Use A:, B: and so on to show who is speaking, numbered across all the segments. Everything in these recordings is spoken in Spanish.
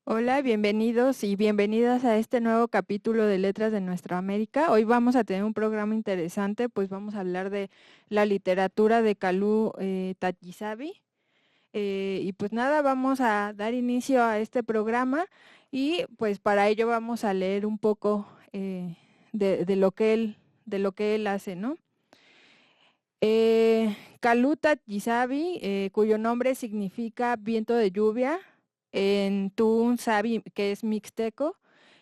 A: Hola, bienvenidos y bienvenidas a este nuevo capítulo de Letras de Nuestra América. Hoy vamos a tener un programa interesante, pues vamos a hablar de la literatura de Kalú Takizabi. Y pues nada, vamos a dar inicio a este programa y pues para ello vamos a leer un poco de lo que él hace, ¿no? Kalú Takizabi, cuyo nombre significa viento de lluvia en Tuun Sabi, que es mixteco,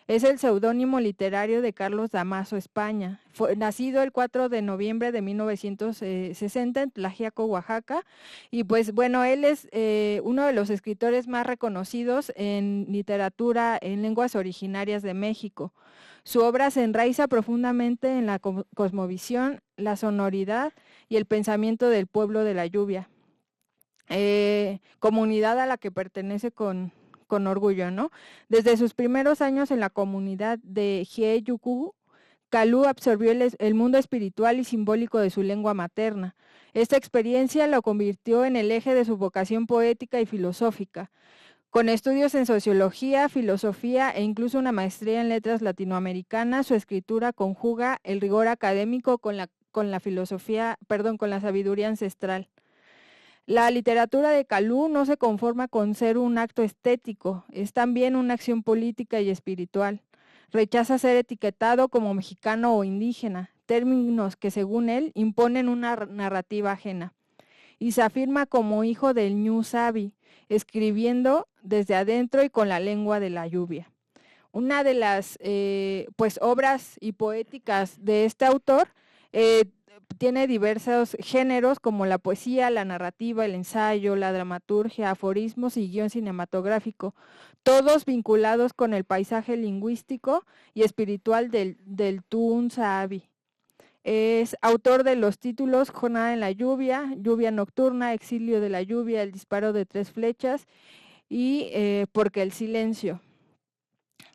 A: es el seudónimo literario de Carlos Damaso España. Fue nacido el 4 de noviembre de 1960 en Tlaxiaco, Oaxaca, y pues bueno, él es uno de los escritores más reconocidos en literatura en lenguas originarias de México. Su obra se enraiza profundamente en la cosmovisión, la sonoridad y el pensamiento del pueblo de la lluvia, comunidad a la que pertenece con orgullo, ¿no? Desde sus primeros años en la comunidad de Jieyuku, Kalú absorbió el mundo espiritual y simbólico de su lengua materna. Esta experiencia lo convirtió en el eje de su vocación poética y filosófica. Con estudios en sociología, filosofía e incluso una maestría en letras latinoamericanas, su escritura conjuga el rigor académico con la filosofía, perdón, con la sabiduría ancestral. La literatura de Kalú no se conforma con ser un acto estético, es también una acción política y espiritual. Rechaza ser etiquetado como mexicano o indígena, términos que según él imponen una narrativa ajena, y se afirma como hijo del Ñu Sabi, escribiendo desde adentro y con la lengua de la lluvia. Una de las pues obras y poéticas de este autor tiene diversos géneros como la poesía, la narrativa, el ensayo, la dramaturgia, aforismos y guión cinematográfico, todos vinculados con el paisaje lingüístico y espiritual del Tuun Saabi. Es autor de los títulos Jornada en la lluvia, Lluvia nocturna, Exilio de la lluvia, El disparo de tres flechas y Porque el silencio.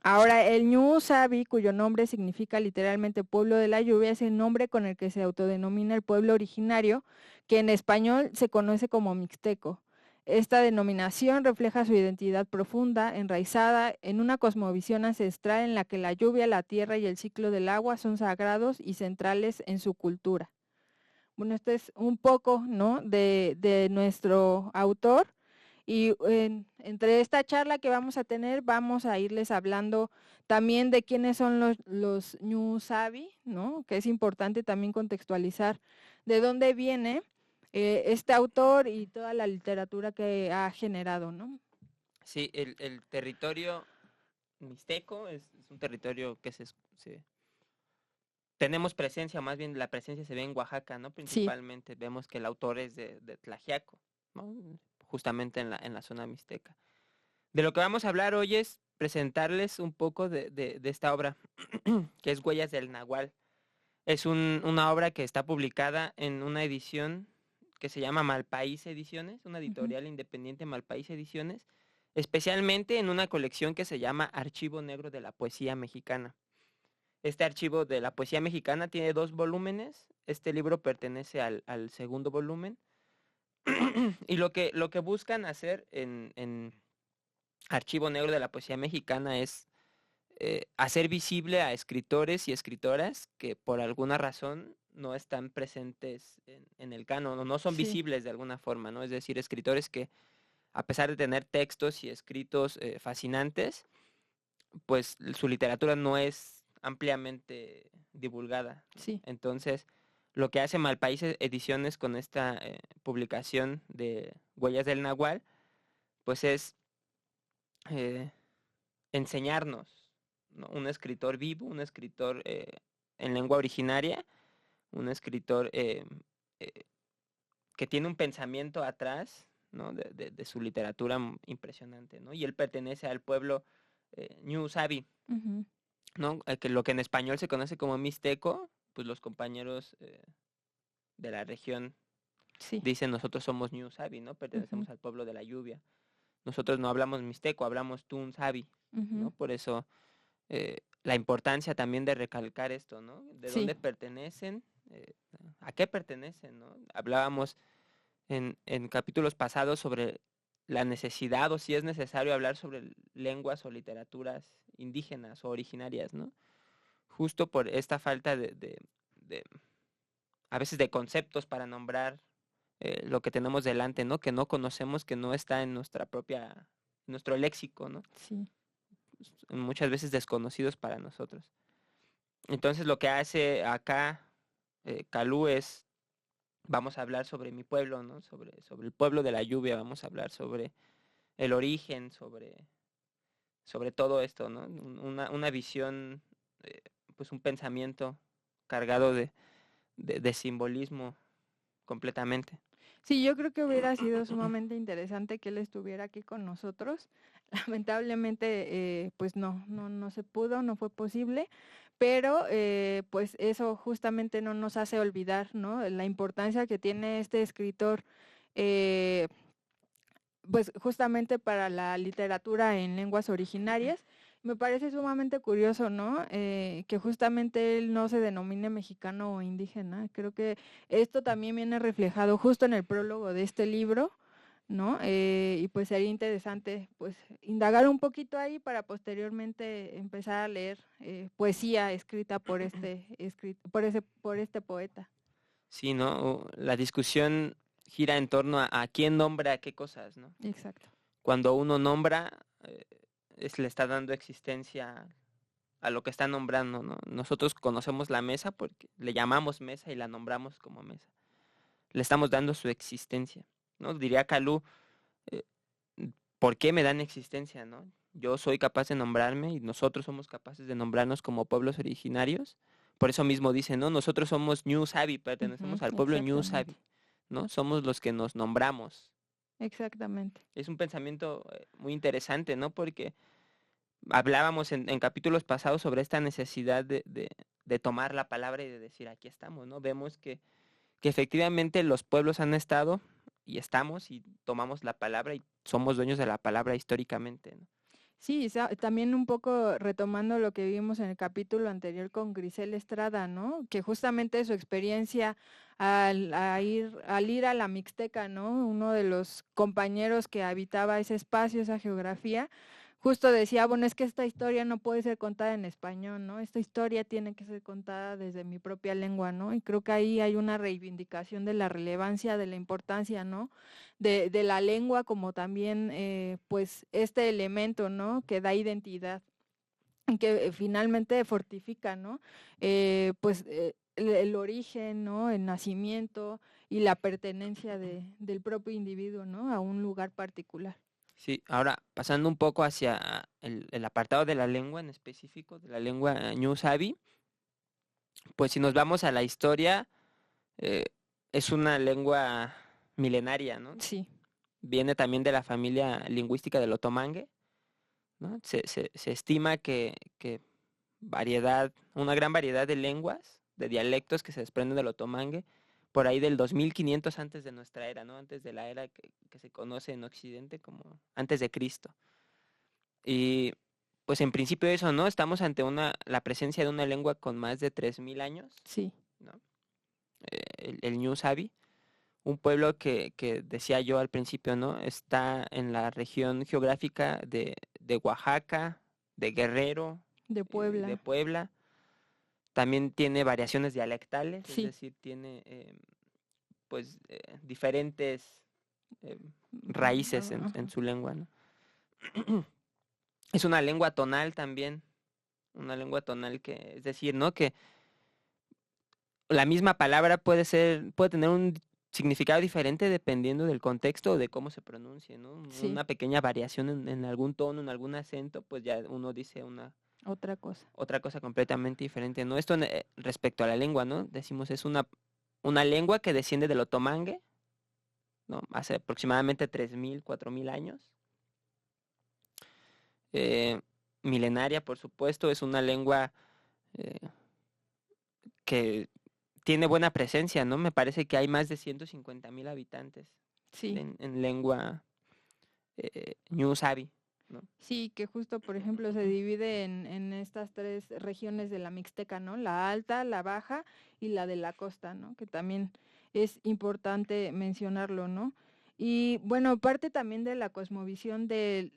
A: Ahora, el Ñu Sabi, cuyo nombre significa literalmente pueblo de la lluvia, es el nombre con el que se autodenomina el pueblo originario, que en español se conoce como mixteco. Esta denominación refleja su identidad profunda, enraizada en una cosmovisión ancestral en la que la lluvia, la tierra y el ciclo del agua son sagrados y centrales en su cultura. Bueno, esto es un poco, ¿no?, de nuestro autor. Y entre esta charla que vamos a tener, vamos a irles hablando también de quiénes son los Ñu Sabi, ¿no? Que es importante también contextualizar de dónde viene este autor y toda la literatura que ha generado, ¿no?
B: Sí, el territorio mixteco es un territorio que tenemos presencia, más bien la presencia se ve en Oaxaca, ¿no?
A: Sí,
B: Principalmente vemos que el autor es de Tlaxiaco, ¿no? Justamente en la zona mixteca. De lo que vamos a hablar hoy es presentarles un poco de esta obra, que es Huellas del Nahual. Es una obra que está publicada en una edición que se llama Malpaís Ediciones, una
A: ujú,
B: editorial independiente Malpaís Ediciones, especialmente en una colección que se llama Archivo Negro de la Poesía Mexicana. Este archivo de la poesía mexicana tiene 2 volúmenes. Este libro pertenece al segundo volumen. Y lo que buscan hacer en Archivo Negro de la Poesía Mexicana es hacer visible a escritores y escritoras que por alguna razón no están presentes en el canon o no son
A: sí,
B: visibles de alguna forma, ¿no? Es decir, escritores que a pesar de tener textos y escritos fascinantes, pues su literatura no es ampliamente divulgada, ¿no?
A: sí.
B: Entonces, lo que hace Malpaís Ediciones con esta publicación de Huellas del Nahual, pues es eh, enseñarnos, ¿no? Un escritor vivo, un escritor en lengua originaria, un escritor eh, que tiene un pensamiento atrás, ¿no? de su literatura impresionante, ¿no? Y él pertenece al pueblo Ñu Sabi,
A: Ujú,
B: ¿no? Que lo que en español se conoce como mixteco, pues los compañeros de la región
A: sí.
B: dicen nosotros somos Ñu Sabi, ¿no?
A: Ujú,
B: Pertenecemos al pueblo de la lluvia. Nosotros no hablamos mixteco, hablamos Tun Sabi,
A: ujú,
B: ¿no? Por eso la importancia también de recalcar esto, ¿no? De
A: sí.
B: dónde pertenecen, a qué pertenecen, ¿no? Hablábamos en capítulos pasados sobre la necesidad o si es necesario hablar sobre lenguas o literaturas indígenas o originarias, ¿no? Justo por esta falta de a veces de conceptos para nombrar lo que tenemos delante, ¿no? Que no conocemos, que no está en nuestro léxico, ¿no?
A: Sí.
B: Muchas veces desconocidos para nosotros. Entonces lo que hace acá Calú es, vamos a hablar sobre mi pueblo, ¿no? Sobre el pueblo de la lluvia, vamos a hablar sobre el origen, sobre todo esto, ¿no? Una visión, pues un pensamiento cargado de simbolismo completamente.
A: Sí, yo creo que hubiera sido sumamente interesante que él estuviera aquí con nosotros. Lamentablemente, pues no se pudo, no fue posible, pero pues eso justamente no nos hace olvidar, ¿no? La importancia que tiene este escritor, eh, pues justamente para la literatura en lenguas originarias. Me parece sumamente curioso, ¿no? Que justamente él no se denomine mexicano o indígena. Creo que esto también viene reflejado justo en el prólogo de este libro, ¿no? Y pues sería interesante, pues, indagar un poquito ahí para posteriormente empezar a leer poesía escrita por por este poeta.
B: Sí, ¿no? La discusión gira en torno a quién nombra qué cosas, ¿no?
A: Exacto.
B: Cuando uno nombra, le está dando existencia a lo que está nombrando, ¿no? Nosotros conocemos la mesa porque le llamamos mesa y la nombramos como mesa. Le estamos dando su existencia, ¿no? Diría Calú, eh, ¿por qué me dan existencia, no? Yo soy capaz de nombrarme y nosotros somos capaces de nombrarnos como pueblos originarios. Por eso mismo dice, ¿no? Nosotros somos Ñu Sabi, pertenecemos al pueblo Ñu Sabi,
A: Exactamente.
B: ¿no? Somos los que nos nombramos.
A: Exactamente.
B: Es un pensamiento muy interesante, ¿no? Porque hablábamos en capítulos pasados sobre esta necesidad de tomar la palabra y de decir, aquí estamos, ¿no? Vemos que efectivamente los pueblos han estado y estamos y tomamos la palabra y somos dueños de la palabra históricamente, ¿no?
A: Sí, también un poco retomando lo que vimos en el capítulo anterior con Grisel Estrada, ¿no? Que justamente su experiencia al ir a la Mixteca, ¿no? Uno de los compañeros que habitaba ese espacio, esa geografía, justo decía, bueno, es que esta historia no puede ser contada en español, ¿no? Esta historia tiene que ser contada desde mi propia lengua, ¿no? Y creo que ahí hay una reivindicación de la relevancia, de la importancia, ¿no? De la lengua como también pues este elemento, ¿no? Que da identidad y que finalmente fortifica, ¿no? El origen, ¿no? El nacimiento y la pertenencia del propio individuo, ¿no? A un lugar particular.
B: Sí, ahora pasando un poco hacia el apartado de la lengua en específico, de la lengua Ñu Sabi, pues si nos vamos a la historia, eh, es una lengua milenaria, ¿no?
A: Sí.
B: Viene también de la familia lingüística del otomangue, ¿no? Se estima que una gran variedad de lenguas, de dialectos que se desprenden del otomangue, por ahí del 2500 antes de nuestra era, ¿no? Antes de la era que se conoce en Occidente como antes de Cristo. Y pues en principio eso, ¿no? Estamos ante la presencia de una lengua con más de 3000 años,
A: Sí.
B: ¿no? El Ñu Sabi, un pueblo que decía yo al principio, ¿no? Está en la región geográfica de Oaxaca, de Guerrero,
A: De
B: de
A: Puebla.
B: Puebla. También tiene variaciones dialectales, es
A: Sí.
B: decir, tiene pues diferentes raíces en su lengua, ¿no? Es una lengua tonal también, una lengua tonal es decir, ¿no? Que la misma palabra puede tener un significado diferente dependiendo del contexto o de cómo se pronuncie, ¿no?
A: Sí.
B: Una pequeña variación en algún tono, en algún acento, pues ya uno dice
A: Otra cosa.
B: otra cosa completamente diferente, ¿no? Esto respecto a la lengua, ¿no? Decimos es una lengua que desciende del otomangue, ¿no? Hace aproximadamente 3000, 4000 años. Eh, Milenaria, por supuesto, es una lengua eh, que tiene buena presencia, ¿no? Me parece que hay más de 150,000 habitantes
A: Sí.
B: en lengua Ñu Sabi, ¿no?
A: Sí, que justo, por ejemplo, se divide en estas tres regiones de la Mixteca, ¿no? La alta, la baja y la de la costa, ¿no? Que también es importante mencionarlo, ¿no? Y bueno, parte también de la cosmovisión del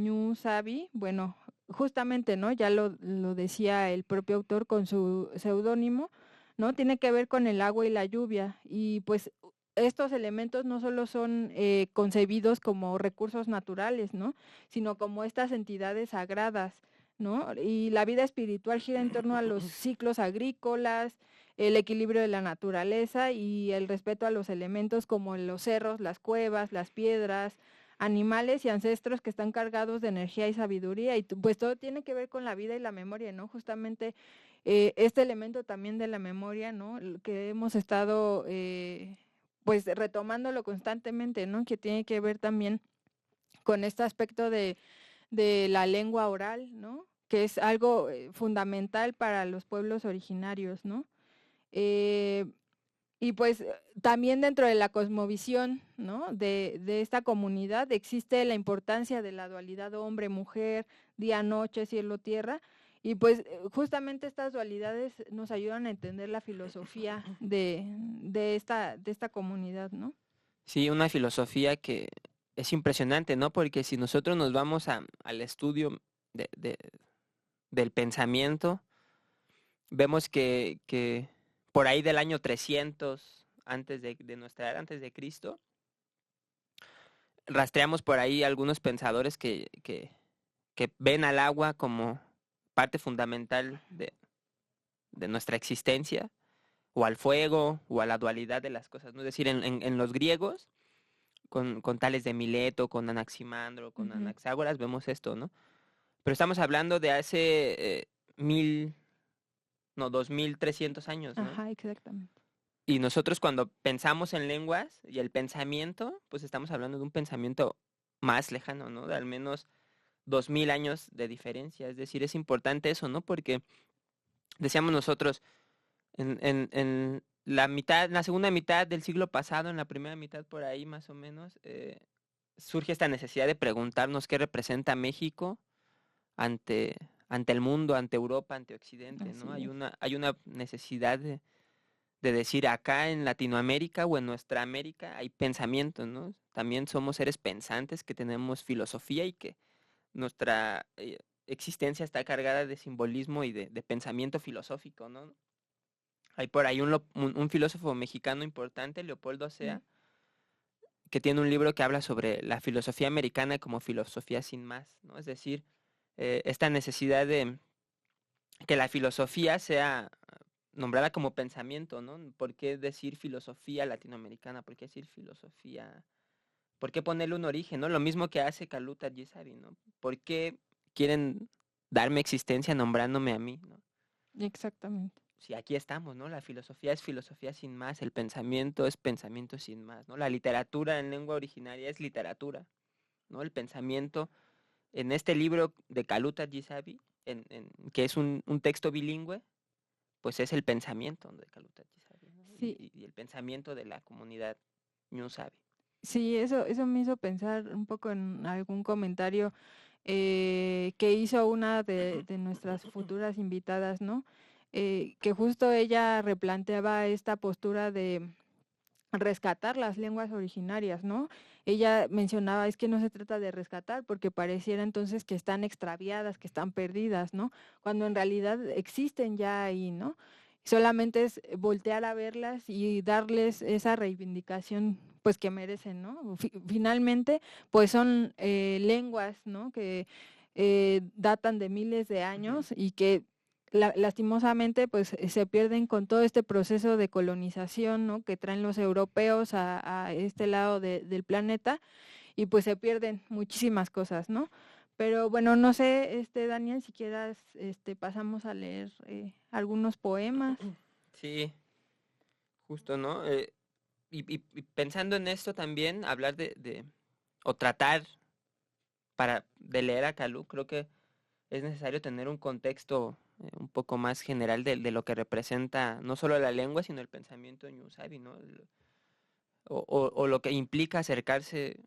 A: Ñu Sabi, bueno, justamente, ¿no? Ya lo decía el propio autor con su seudónimo, ¿no? Tiene que ver con el agua y la lluvia. Y pues estos elementos no solo son concebidos como recursos naturales, ¿no? Sino como estas entidades sagradas, ¿no? Y la vida espiritual gira en torno a los ciclos agrícolas, el equilibrio de la naturaleza y el respeto a los elementos como los cerros, las cuevas, las piedras, animales y ancestros que están cargados de energía y sabiduría. Y pues todo tiene que ver con la vida y la memoria, ¿no? Justamente este elemento también de la memoria, ¿no? Que hemos estado pues retomándolo constantemente, ¿no? Que tiene que ver también con este aspecto de la lengua oral, ¿no? Que es algo fundamental para los pueblos originarios, ¿no? Eh, y pues también dentro de la cosmovisión, ¿no? de esta comunidad existe la importancia de la dualidad hombre-mujer, día-noche, cielo-tierra, y pues justamente estas dualidades nos ayudan a entender la filosofía de esta comunidad, ¿no?
B: Sí, una filosofía que es impresionante, ¿no? Porque si nosotros nos vamos al estudio del pensamiento, vemos que por ahí del año 300 antes de nuestra era, antes de Cristo, rastreamos por ahí algunos pensadores que ven al agua como parte fundamental de nuestra existencia, o al fuego, o a la dualidad de las cosas, ¿no? Es decir, en los griegos, con tales de Mileto, con Anaximandro, con
A: Ujú.
B: Anaxágoras, vemos esto, ¿no? Pero estamos hablando de hace 2300 años, ¿no?
A: Ajá, exactamente.
B: Y nosotros cuando pensamos en lenguas y el pensamiento, pues estamos hablando de un pensamiento más lejano, ¿no? De al menos 2000 años de diferencia. Es decir, es importante eso, ¿no? Porque decíamos nosotros, en la mitad, en la segunda mitad del siglo pasado, en la primera mitad por ahí más o menos, surge esta necesidad de preguntarnos qué representa México ante, ante el mundo, ante Europa, ante Occidente, ¿no?
A: Así es.
B: Hay una necesidad de decir acá en Latinoamérica o en nuestra América hay pensamiento, ¿no? También somos seres pensantes que tenemos filosofía y que nuestra existencia está cargada de simbolismo y de pensamiento filosófico, ¿no? Hay por ahí un filósofo mexicano importante, Leopoldo
A: Sí.
B: Sea, que tiene un libro que habla sobre la filosofía americana como filosofía sin más, ¿no? Es decir, esta necesidad de que la filosofía sea nombrada como pensamiento, ¿no? ¿Por qué decir filosofía latinoamericana? ¿Por qué decir filosofía? ¿Por qué ponerle un origen, no? Lo mismo que hace Kaluta Gisabi, ¿no? ¿Por qué quieren darme existencia nombrándome a mí, ¿no?
A: Exactamente.
B: Si aquí estamos, ¿no? La filosofía es filosofía sin más, el pensamiento es pensamiento sin más, ¿no? La literatura en lengua originaria es literatura, ¿no? El pensamiento en este libro de Kaluta Gisabi, que es un texto bilingüe, pues es el pensamiento de Kaluta Gisabi, ¿no?
A: Sí,
B: Y el pensamiento de la comunidad Ñusabi.
A: sí, eso me hizo pensar un poco en algún comentario que hizo una de nuestras futuras invitadas, ¿no? Que justo ella replanteaba esta postura de rescatar las lenguas originarias, ¿no? Ella mencionaba, es que no se trata de rescatar, porque pareciera entonces que están extraviadas, que están perdidas, ¿no? Cuando en realidad existen ya ahí, ¿no? Solamente es voltear a verlas y darles esa reivindicación pues que merecen, ¿no? Finalmente, pues son lenguas, ¿no? Que datan de miles de
B: Ujú.
A: años y que lastimosamente pues se pierden con todo este proceso de colonización, ¿no? Que traen los europeos a este lado del planeta y pues se pierden muchísimas cosas, ¿no? Pero bueno, no sé, Daniel, si quieras, pasamos a leer algunos poemas.
B: Sí, justo, ¿no? Y pensando en esto también, hablar o tratar de leer a Calú, creo que es necesario tener un contexto un poco más general de lo que representa no solo la lengua, sino el pensamiento ñusabi, ¿no? O lo que implica acercarse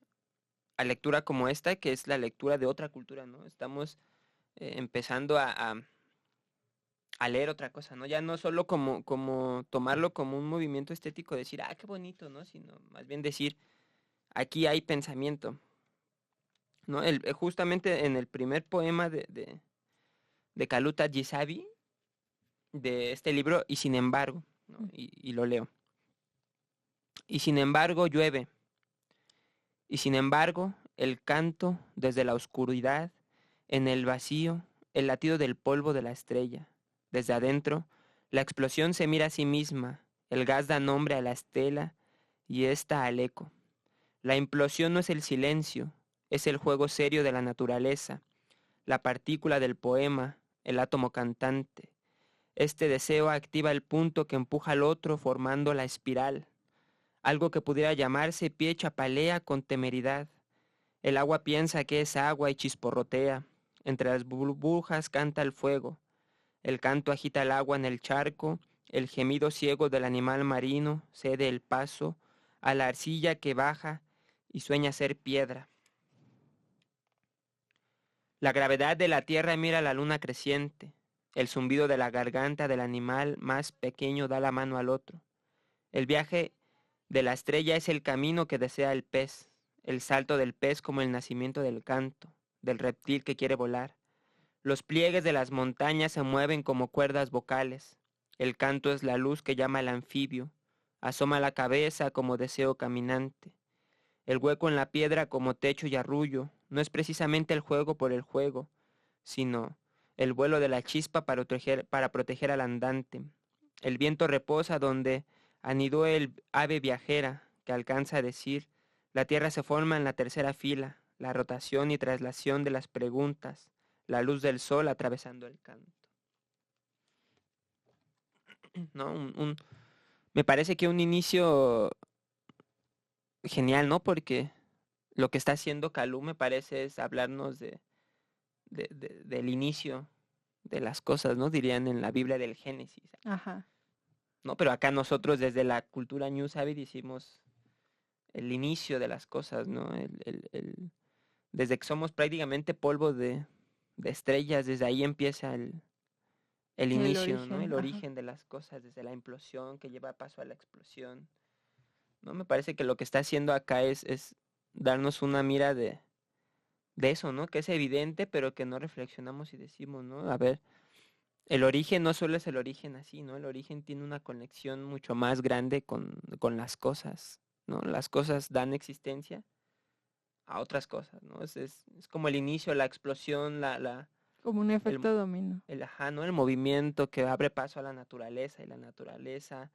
B: a lectura como esta, que es la lectura de otra cultura, ¿no? Estamos empezando a leer otra cosa, ¿no? Ya no solo como tomarlo como un movimiento estético, decir, ah, qué bonito, ¿no? Sino más bien decir, aquí hay pensamiento, ¿no? Justamente en el primer poema de Kaluta Gisabi, de este libro, y sin embargo, ¿no? Y lo leo. Y sin embargo llueve, y sin embargo el canto desde la oscuridad, en el vacío, el latido del polvo de la estrella. Desde adentro, la explosión se mira a sí misma, el gas da nombre a la estela y ésta al eco. La implosión no es el silencio, es el juego serio de la naturaleza, la partícula del poema, el átomo cantante. Este deseo activa el punto que empuja al otro formando la espiral, algo que pudiera llamarse pie chapalea con temeridad. El agua piensa que es agua y chisporrotea. Entre las burbujas canta el fuego. El canto agita el agua en el charco. El gemido ciego del animal marino cede el paso a la arcilla que baja y sueña ser piedra. La gravedad de la tierra mira la luna creciente. El zumbido de la garganta del animal más pequeño da la mano al otro. El viaje de la estrella es el camino que desea el pez. El salto del pez como el nacimiento del canto, del reptil que quiere volar. Los pliegues de las montañas se mueven como cuerdas vocales. El canto es la luz que llama al anfibio. Asoma la cabeza como deseo caminante. El hueco en la piedra como techo y arrullo no es precisamente el juego por el juego, sino el vuelo de la chispa para proteger al andante. El viento reposa donde anidó el ave viajera que alcanza a decir, la tierra se forma en la tercera fila, la rotación y traslación de las preguntas, la luz del sol atravesando el canto. ¿No? Me parece que un inicio genial, ¿no? Porque lo que está haciendo Calú me parece es hablarnos del inicio de las cosas, ¿no? Dirían en la Biblia del Génesis.
A: Ajá.
B: ¿No? Pero acá nosotros desde la cultura New Savvy decimos el inicio de las cosas, ¿no? Desde que somos prácticamente polvo de estrellas, desde ahí empieza el inicio, ¿no? El origen de las cosas, desde la implosión que lleva paso a la explosión, ¿no? Me parece que lo que está haciendo acá es darnos una mira de eso, ¿no? Que es evidente, pero que no reflexionamos y decimos, ¿no? A ver, el origen no solo es el origen así, ¿no? El origen tiene una conexión mucho más grande con las cosas, ¿no? Las cosas dan existencia a otras cosas, ¿no? Es como el inicio, la explosión,
A: Como un
B: el,
A: efecto dominó.
B: ajá, ¿no? El movimiento que abre paso a la naturaleza y la naturaleza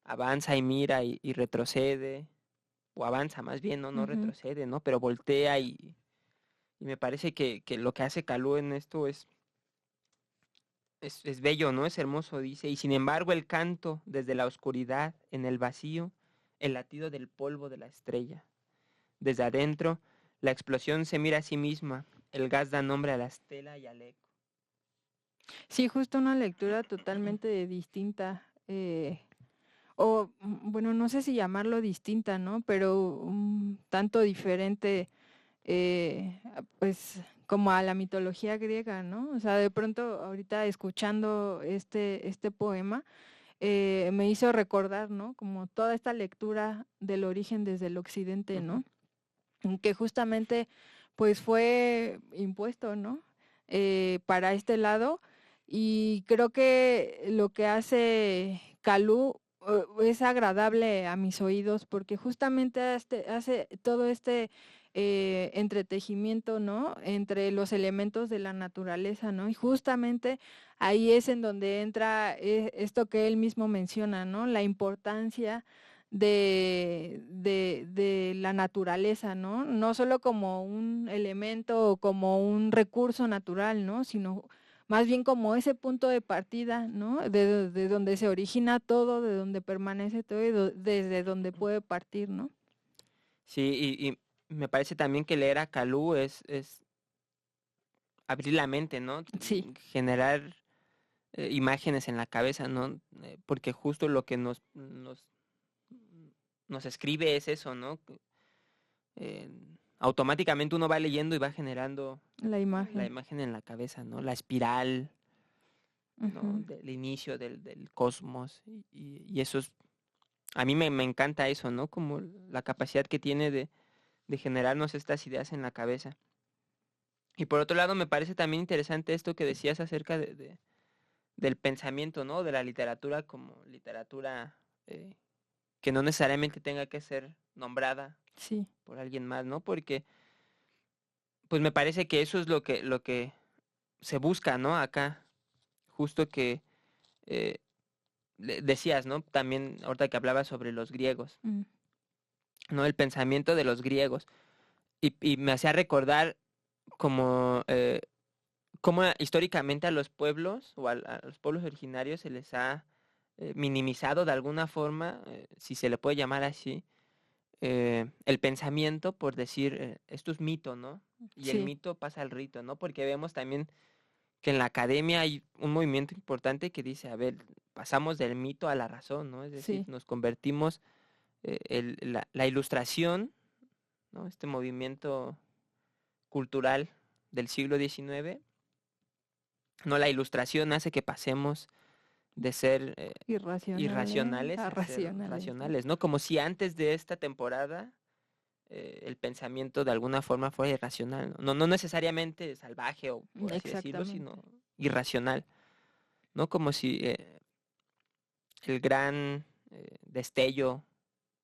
B: avanza y mira y retrocede, o avanza más bien, ¿no? No retrocede, ¿no? Pero voltea y me parece que lo que hace Calú en esto es bello, ¿no? Es hermoso, dice. Y sin embargo el canto desde la oscuridad, en el vacío, el latido del polvo de la estrella. Desde adentro, la explosión se mira a sí misma, el gas da nombre a la estela y al eco.
A: Sí, justo una lectura totalmente distinta. O, bueno, no sé si llamarlo distinta, ¿no? Pero un tanto diferente, pues, como a la mitología griega, ¿no? O sea, de pronto, ahorita escuchando este poema, me hizo recordar, ¿no? Como toda esta lectura del origen desde el occidente, ¿no? Que justamente, pues, fue impuesto, ¿no? Para este lado. Y creo que lo que hace Calú es agradable a mis oídos porque justamente hace todo este entretejimiento, ¿no? Entre los elementos de la naturaleza, ¿no? Y justamente ahí es en donde entra esto que él mismo menciona, ¿no? La importancia de la naturaleza, ¿no? No solo como un elemento o como un recurso natural, ¿no? Sino más bien como ese punto de partida, ¿no? De donde se origina todo, de donde permanece todo y desde donde puede partir, ¿no?
B: Sí, y me parece también que leer a Calú es abrir la mente, ¿no?
A: Sí.
B: Generar imágenes en la cabeza, ¿no? Porque justo lo que nos escribe es eso, ¿no? Eh, automáticamente uno va leyendo y va generando
A: La
B: la
A: imagen.
B: imagen en la cabeza, ¿no? La espiral, ¿no?
A: Ujú.
B: Del inicio del cosmos. Y eso es, a mí me encanta eso, ¿no? Como la capacidad que tiene de generarnos estas ideas en la cabeza. Y por otro lado, me parece también interesante esto que decías acerca del pensamiento, ¿no? De la literatura como literatura que no necesariamente tenga que ser nombrada
A: Sí,
B: por alguien más, ¿no? Porque pues me parece que eso es lo que se busca, ¿no? Acá, justo que eh, decías, ¿no? También ahorita que hablabas sobre los griegos,
A: mm,
B: ¿no? El pensamiento de los griegos. Y me hacía recordar como cómo históricamente a los pueblos o a los pueblos originarios se les ha minimizado de alguna forma, si se le puede llamar así, el pensamiento por decir, esto es mito, ¿no? Y el
A: sí,
B: mito pasa al rito, ¿no? Porque vemos también que en la academia hay un movimiento importante que dice, a ver, pasamos del mito a la razón, ¿no? Es decir,
A: sí,
B: nos convertimos, la ilustración, ¿no? Este movimiento cultural del siglo XIX, no, la ilustración hace que pasemos de ser
A: irracionales
B: irracionales
A: a
B: a ser
A: racionales, ¿no?
B: racionales, ¿no? Como si antes de esta temporada el pensamiento de alguna forma fuera irracional, ¿no? No necesariamente salvaje o por así decirlo,
A: Exactamente.
B: sino irracional, ¿no? Como si el gran destello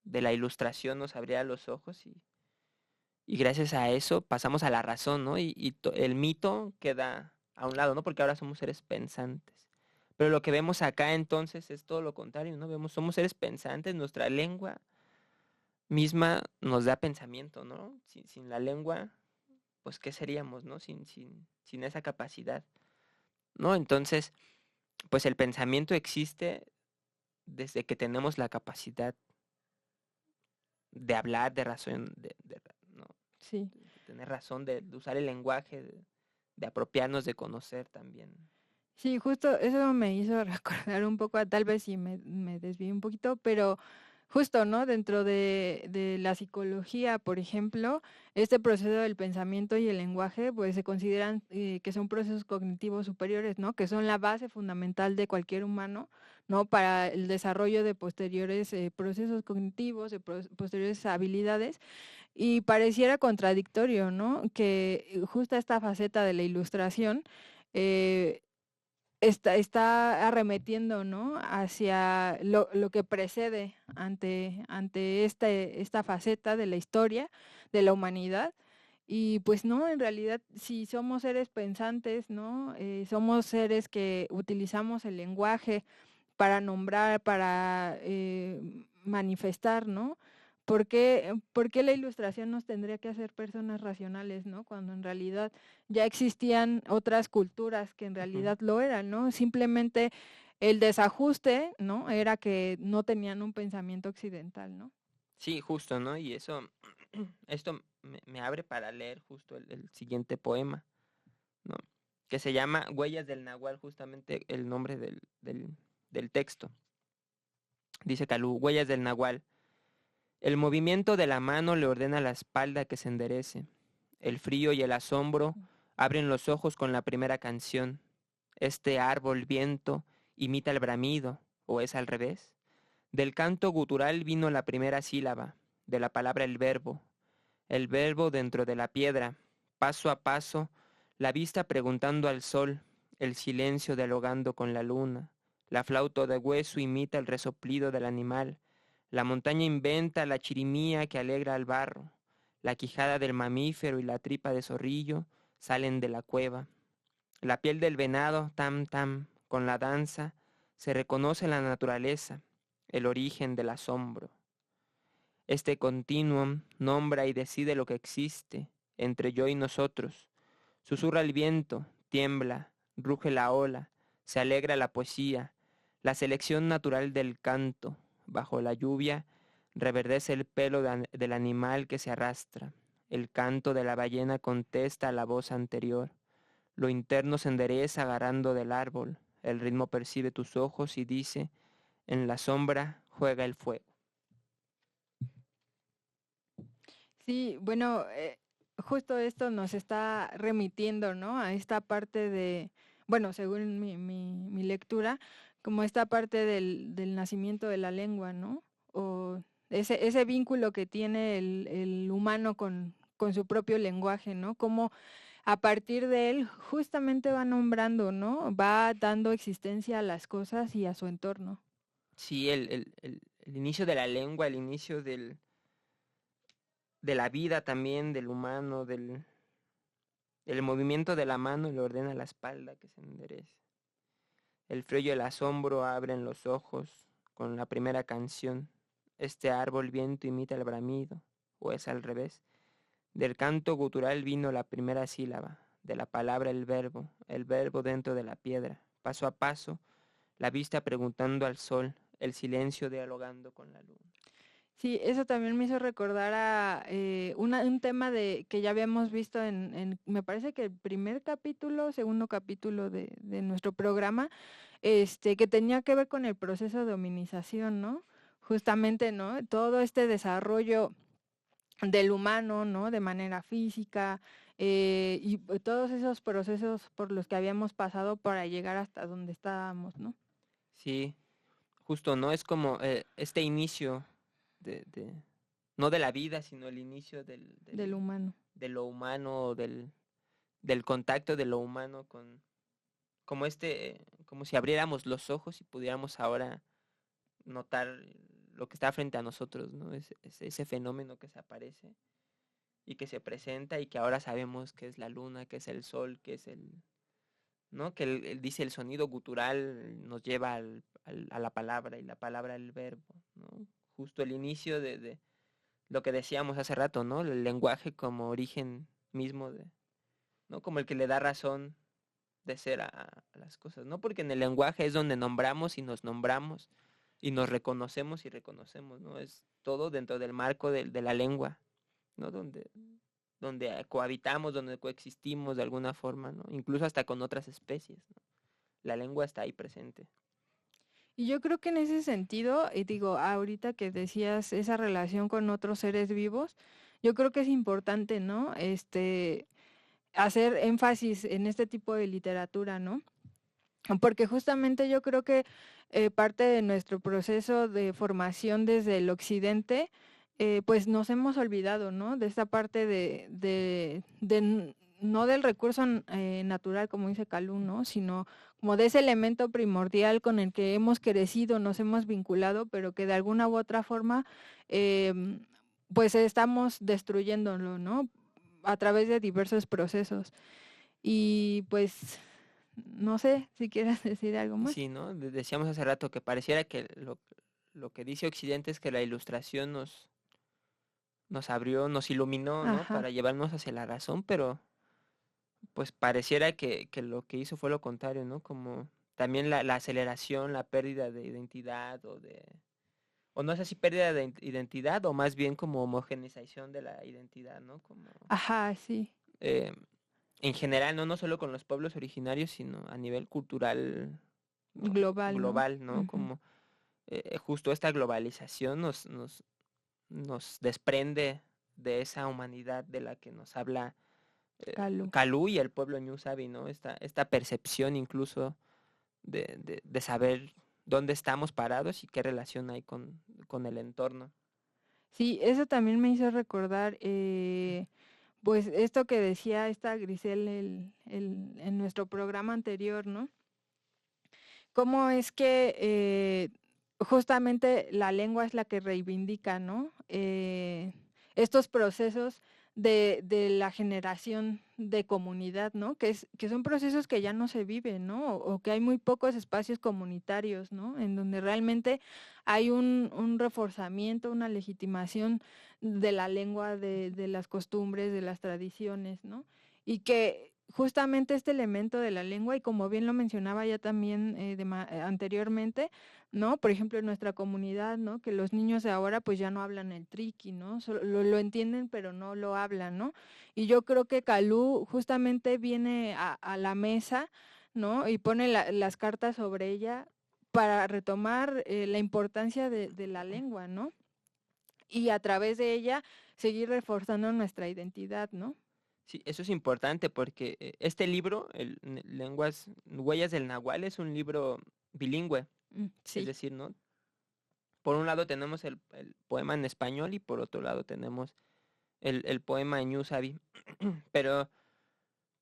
B: de la ilustración nos abriera los ojos y gracias a eso pasamos a la razón, ¿no? El mito queda a un lado, ¿no? Porque ahora somos seres pensantes. Pero lo que vemos acá entonces es todo lo contrario, ¿no? Somos seres pensantes, nuestra lengua misma nos da pensamiento, ¿no? Sin la lengua, pues ¿qué seríamos, no? Sin esa capacidad, ¿no? Entonces, pues el pensamiento existe desde que tenemos la capacidad de hablar, de razón, ¿no?
A: Sí.
B: De tener razón, de usar el lenguaje, de apropiarnos, de conocer también.
A: Sí, justo eso me hizo recordar un poco, tal vez si me desvié un poquito, pero justo, ¿no? Dentro de la psicología, por ejemplo, este proceso del pensamiento y el lenguaje, pues se consideran que son procesos cognitivos superiores, ¿no? Que son la base fundamental de cualquier humano, ¿no? Para el desarrollo de posteriores procesos cognitivos, de posteriores habilidades. Y pareciera contradictorio, ¿no? Que justo esta faceta de la ilustración, eh, está arremetiendo, ¿no? Hacia lo que precede ante esta faceta de la historia, de la humanidad. Y pues no, en realidad, si somos seres pensantes, ¿no? Somos seres que utilizamos el lenguaje para nombrar, para manifestar, ¿no? ¿Por qué la ilustración nos tendría que hacer personas racionales, ¿no? Cuando en realidad ya existían otras culturas que en
B: Ujú.
A: realidad lo eran, ¿no? Simplemente el desajuste, ¿no? Era que no tenían un pensamiento occidental, ¿no?
B: Sí, justo, ¿no? Y eso, esto me abre para leer justo el siguiente poema, ¿no? Que se llama Huellas del Nahual, justamente el nombre del texto. Dice Calú, Huellas del Nahual. El movimiento de la mano le ordena a la espalda que se enderece. El frío y el asombro abren los ojos con la primera canción. Este árbol viento imita el bramido, ¿o es al revés? Del canto gutural vino la primera sílaba, de la palabra el verbo dentro de la piedra, paso a paso, la vista preguntando al sol, el silencio dialogando con la luna, la flauta de hueso imita el resoplido del animal, la montaña inventa la chirimía que alegra al barro, la quijada del mamífero y la tripa de zorrillo salen de la cueva, la piel del venado, tam tam, con la danza, se reconoce la naturaleza, el origen del asombro. Este continuum nombra y decide lo que existe entre yo y nosotros. Susurra el viento, tiembla, ruge la ola, se alegra la poesía, la selección natural del canto. Bajo la lluvia reverdece el pelo del animal que se arrastra. El canto de la ballena contesta a la voz anterior. Lo interno se endereza agarrando del árbol. El ritmo percibe tus ojos y dice, en la sombra juega el fuego.
A: Sí, bueno, justo esto nos está remitiendo, ¿no? A esta parte de, bueno, según mi lectura, como esta parte del nacimiento de la lengua, ¿no? O ese vínculo que tiene el humano con su propio lenguaje, ¿no? Cómo a partir de él justamente va nombrando, ¿no? Va dando existencia a las cosas y a su entorno.
B: Sí, el inicio de la lengua, el inicio de la vida también, del humano, del movimiento de la mano le ordena la espalda que se enderece. El frío y el asombro abren los ojos con la primera canción. Este árbol viento imita el bramido, o es al revés. Del canto gutural vino la primera sílaba, de la palabra el verbo dentro de la piedra, paso a paso, la vista preguntando al sol, el silencio dialogando con la luna.
A: Sí, eso también me hizo recordar a un tema que ya habíamos visto me parece que el primer capítulo, segundo capítulo de nuestro programa, que tenía que ver con el proceso de hominización, ¿no? Justamente, ¿no? Todo este desarrollo del humano, ¿no? De manera física, todos esos procesos por los que habíamos pasado para llegar hasta donde estábamos, ¿no?
B: Sí, justo, ¿no? Es como este inicio de, no de la vida, sino el inicio
A: Del humano.
B: de lo humano, del contacto de lo humano con, como como si abriéramos los ojos y pudiéramos ahora notar lo que está frente a nosotros, ¿no? Es ese fenómeno que se aparece y que se presenta y que ahora sabemos que es la luna, que es el sol, que es ¿no? Que él dice el sonido gutural nos lleva a la palabra y la palabra al verbo, ¿no? Justo el inicio de lo que decíamos hace rato, ¿no? El lenguaje como origen mismo ¿no? Como el que le da razón de ser a las cosas, ¿no? Porque en el lenguaje es donde nombramos y nos reconocemos y reconocemos, ¿no? Es todo dentro del marco de la lengua, ¿no? Donde cohabitamos, donde coexistimos de alguna forma, ¿no? Incluso hasta con otras especies, ¿no? La lengua está ahí presente.
A: Y yo creo que en ese sentido, y digo, ahorita que decías esa relación con otros seres vivos, yo creo que es importante, ¿no? Hacer énfasis en este tipo de literatura, ¿no? Porque justamente yo creo que parte de nuestro proceso de formación desde el occidente, pues nos hemos olvidado, ¿no? De esta parte no del recurso natural, como dice Calú, ¿no? Sino como de ese elemento primordial con el que hemos crecido, nos hemos vinculado, pero que de alguna u otra forma, pues estamos destruyéndolo, ¿no? A través de diversos procesos. Y pues no sé si quieres decir algo más.
B: Sí, ¿no? Decíamos hace rato que pareciera que lo que dice Occidente es que la ilustración nos abrió, nos iluminó, ¿no?
A: Ajá,
B: Para llevarnos hacia la razón, pero pues pareciera que lo que hizo fue lo contrario, ¿no? Como también la aceleración, la pérdida de identidad o no sé si pérdida de identidad o más bien como homogeneización de la identidad, ¿no? Como
A: ajá, sí,
B: eh, en general, ¿no? No solo con los pueblos originarios, sino a nivel cultural, ¿no?
A: global, ¿no?
B: Global, ¿no?
A: Ujú.
B: Como justo esta globalización nos desprende de esa humanidad de la que nos habla
A: Calú.
B: Calú y el pueblo Ñusabi, ¿no? Esta percepción incluso de saber dónde estamos parados y qué relación hay con el entorno.
A: Sí, eso también me hizo recordar, pues esto que decía esta Grisel en nuestro programa anterior, ¿no? Cómo es que justamente la lengua es la que reivindica, ¿no? Estos procesos de la generación de comunidad, ¿no? Que son procesos que ya no se viven, ¿no? O que hay muy pocos espacios comunitarios, ¿no? En donde realmente hay un reforzamiento, una legitimación de la lengua, de las costumbres, de las tradiciones, ¿no? Y que justamente este elemento de la lengua, y como bien lo mencionaba ya también anteriormente, ¿no? Por ejemplo, en nuestra comunidad, ¿no? Que los niños de ahora pues ya no hablan el triqui, ¿no? Solo lo entienden, pero no lo hablan, ¿no? Y yo creo que Calú justamente viene a la mesa, ¿no? Y pone las cartas sobre ella para retomar la importancia de la lengua, ¿no? Y a través de ella seguir reforzando nuestra identidad, ¿no?
B: Sí, eso es importante porque este libro, Huellas del Nahual, es un libro bilingüe, es
A: Sí,
B: decir, ¿no? por un lado tenemos el poema en español y por otro lado tenemos el poema en Ñu Sabi. Pero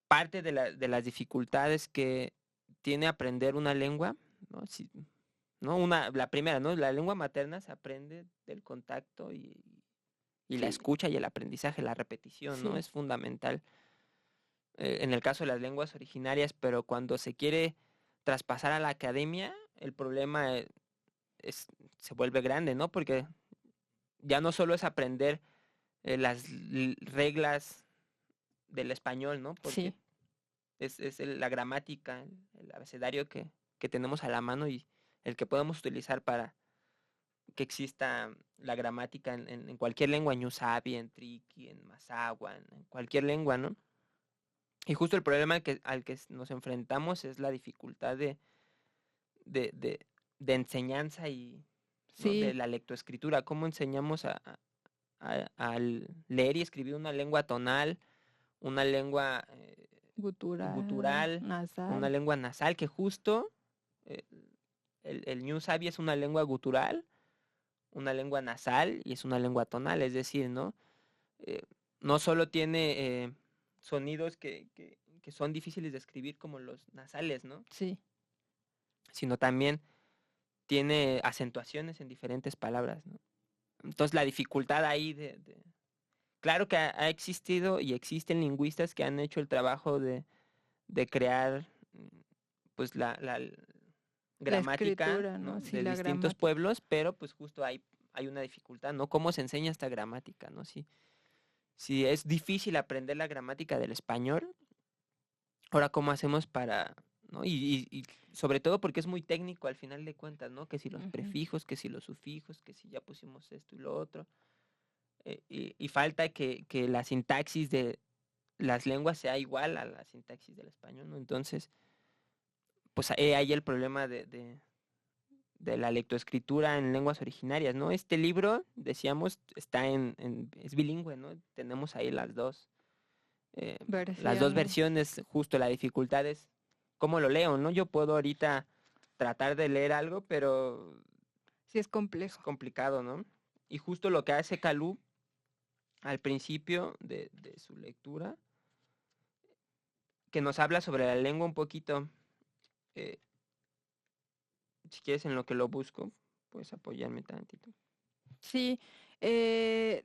B: parte de las dificultades que tiene aprender una lengua, ¿no? ¿No? La primera, ¿no? La lengua materna se aprende del contacto y la
A: Sí,
B: escucha y el aprendizaje, la repetición, ¿no?
A: sí,
B: Es fundamental en el caso de las lenguas originarias, pero cuando se quiere traspasar a la academia, el problema se vuelve grande, ¿no? Porque ya no solo es aprender las reglas del español, ¿no? Porque
A: sí,
B: es la gramática, el abecedario que tenemos a la mano y el que podemos utilizar para que exista la gramática en cualquier lengua, en Ñusabi, en Triqui, en Mazahua, en cualquier lengua, ¿no? Y justo el problema al que nos enfrentamos es la dificultad de, de, de enseñanza y, ¿no? De
A: sí,
B: la lectoescritura. ¿Cómo enseñamos a leer y escribir una lengua tonal, una lengua
A: gutural,
B: gutural, una
A: nasal,
B: lengua nasal, que justo eh, el Ñu Sabi es una lengua gutural, una lengua nasal y es una lengua tonal, es decir, ¿no? Eh, no solo tiene sonidos que son difíciles de escribir como los nasales, ¿no?
A: sí,
B: Sino también tiene acentuaciones en diferentes palabras, ¿no? Entonces la dificultad ahí claro que ha existido y existen lingüistas que han hecho el trabajo de crear pues la
A: la
B: gramática,
A: escritura,
B: ¿no?
A: ¿no? Sí,
B: De
A: la
B: distintos
A: gramática.
B: pueblos, pero pues justo hay una dificultad, ¿no? ¿Cómo se enseña esta gramática, ¿no? Si es difícil aprender la gramática del español, ahora cómo hacemos para, ¿no? Y sobre todo porque es muy técnico al final de cuentas, ¿no? Que si los
A: Ujú.
B: prefijos, que si los sufijos, que si ya pusimos esto y lo otro. Y falta que la sintaxis de las lenguas sea igual a la sintaxis del español, ¿no? Entonces, pues ahí el problema de la lectoescritura en lenguas originarias, ¿no? Este libro, decíamos, es bilingüe, ¿no? Tenemos ahí eh, las dos
A: Versiones.
B: versiones, justo la dificultad es cómo lo leo, ¿no? Yo puedo ahorita tratar de leer algo, pero
A: Sí, es
B: es
A: complejo.
B: complicado, ¿no? Y justo lo que hace Calú al principio de su lectura, que nos habla sobre la lengua un poquito, eh, si quieres en lo que lo busco, puedes apoyarme tantito.
A: Sí, eh,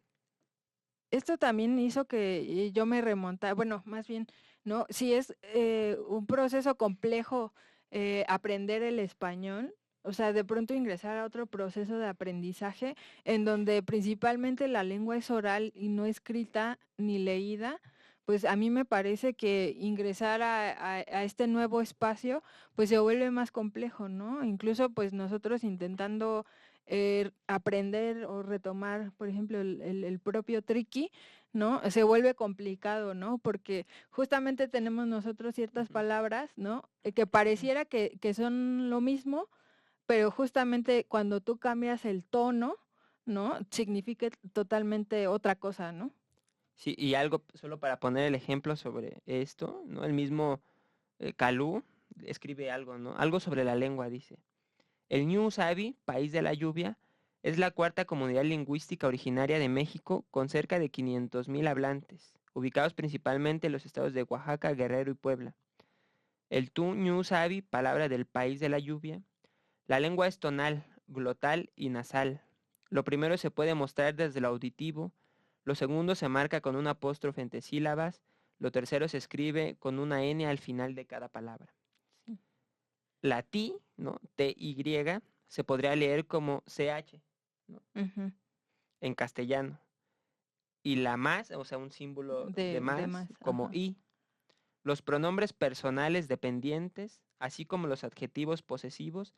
A: esto también hizo que yo me remontara, bueno, más bien, ¿no? Sí es un proceso complejo aprender el español, o sea, de pronto ingresar a otro proceso de aprendizaje en donde principalmente la lengua es oral y no escrita ni leída, pues a mí me parece que ingresar a este nuevo espacio, pues se vuelve más complejo, ¿no? Incluso pues nosotros intentando aprender o retomar, por ejemplo, el propio triqui, ¿no? Se vuelve complicado, ¿no? Porque justamente tenemos nosotros ciertas
B: Ujú.
A: palabras, ¿no? Que pareciera que son lo mismo, pero justamente cuando tú cambias el tono, ¿no? Significa totalmente otra cosa, ¿no?
B: Sí, y algo solo para poner el ejemplo sobre esto, ¿no? El mismo Calú escribe algo, ¿no? Algo sobre la lengua, dice. El Ñu Sabi, país de la lluvia, es la cuarta comunidad lingüística originaria de México con cerca de 500,000 hablantes, ubicados principalmente en los estados de Oaxaca, Guerrero y Puebla. El Tu Ñu Sabi, palabra del país de la lluvia, la lengua es tonal, glotal y nasal. Lo primero se puede mostrar desde lo auditivo, lo segundo se marca con un apóstrofe entre sílabas, lo tercero se escribe con una N al final de cada palabra.
A: Sí.
B: La ti, ¿no? TY, se podría leer como CH, ¿no?
A: Ujú.
B: En castellano. Y la más, o sea, un símbolo de
A: De
B: más,
A: más,
B: como
A: ajá.
B: I. Los pronombres personales dependientes, así como los adjetivos posesivos,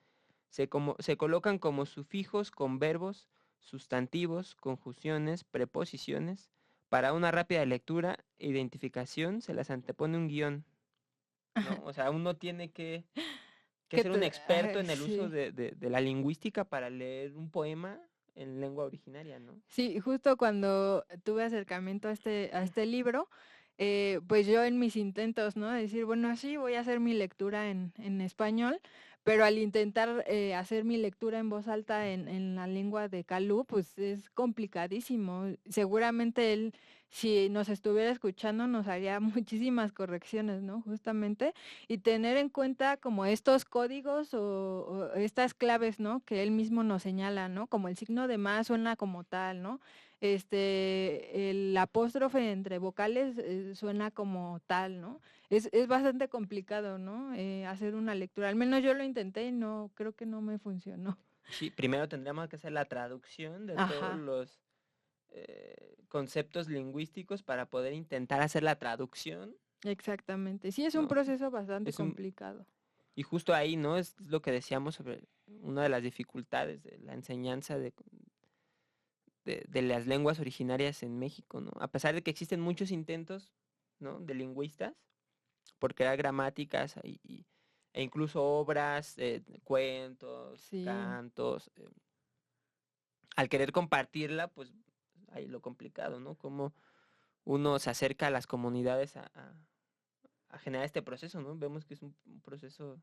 B: se colocan como sufijos con verbos, sustantivos, conjunciones, preposiciones. Para una rápida lectura e identificación se las antepone un guión, ¿no? O sea, uno tiene que
A: Que
B: ser un experto
A: ay,
B: en el uso
A: sí.
B: de la lingüística para leer un poema en lengua originaria, ¿no?
A: Sí, justo cuando tuve acercamiento a este libro, pues yo en mis intentos, ¿no? De decir, bueno, sí, voy a hacer mi lectura en español, pero al intentar hacer mi lectura en voz alta en la lengua de Calú, pues es complicadísimo. Seguramente él, si nos estuviera escuchando, nos haría muchísimas correcciones, ¿no? Justamente, y tener en cuenta como estos códigos o estas claves, ¿no? Que él mismo nos señala, ¿no? Como el signo de más suena como tal, ¿no? El apóstrofe entre vocales suena como tal, ¿no? Es bastante complicado, ¿no? Hacer una lectura. Al menos yo lo intenté y no, creo que no me funcionó.
B: Sí, primero tendríamos que hacer la traducción de todos
A: Ajá,
B: los conceptos lingüísticos para poder intentar hacer la traducción,
A: exactamente. Sí, es un
B: ¿no?
A: proceso bastante
B: Es un,
A: complicado.
B: y justo ahí, ¿no? Es lo que decíamos sobre una de las dificultades de la enseñanza de las lenguas originarias en México, ¿no? A pesar de que existen muchos intentos, ¿no? De lingüistas por crear gramáticas e incluso obras, cuentos,
A: Sí,
B: cantos, al querer compartirla, pues ahí lo complicado, ¿no? Cómo uno se acerca a las comunidades a generar este proceso, ¿no? Vemos que es un proceso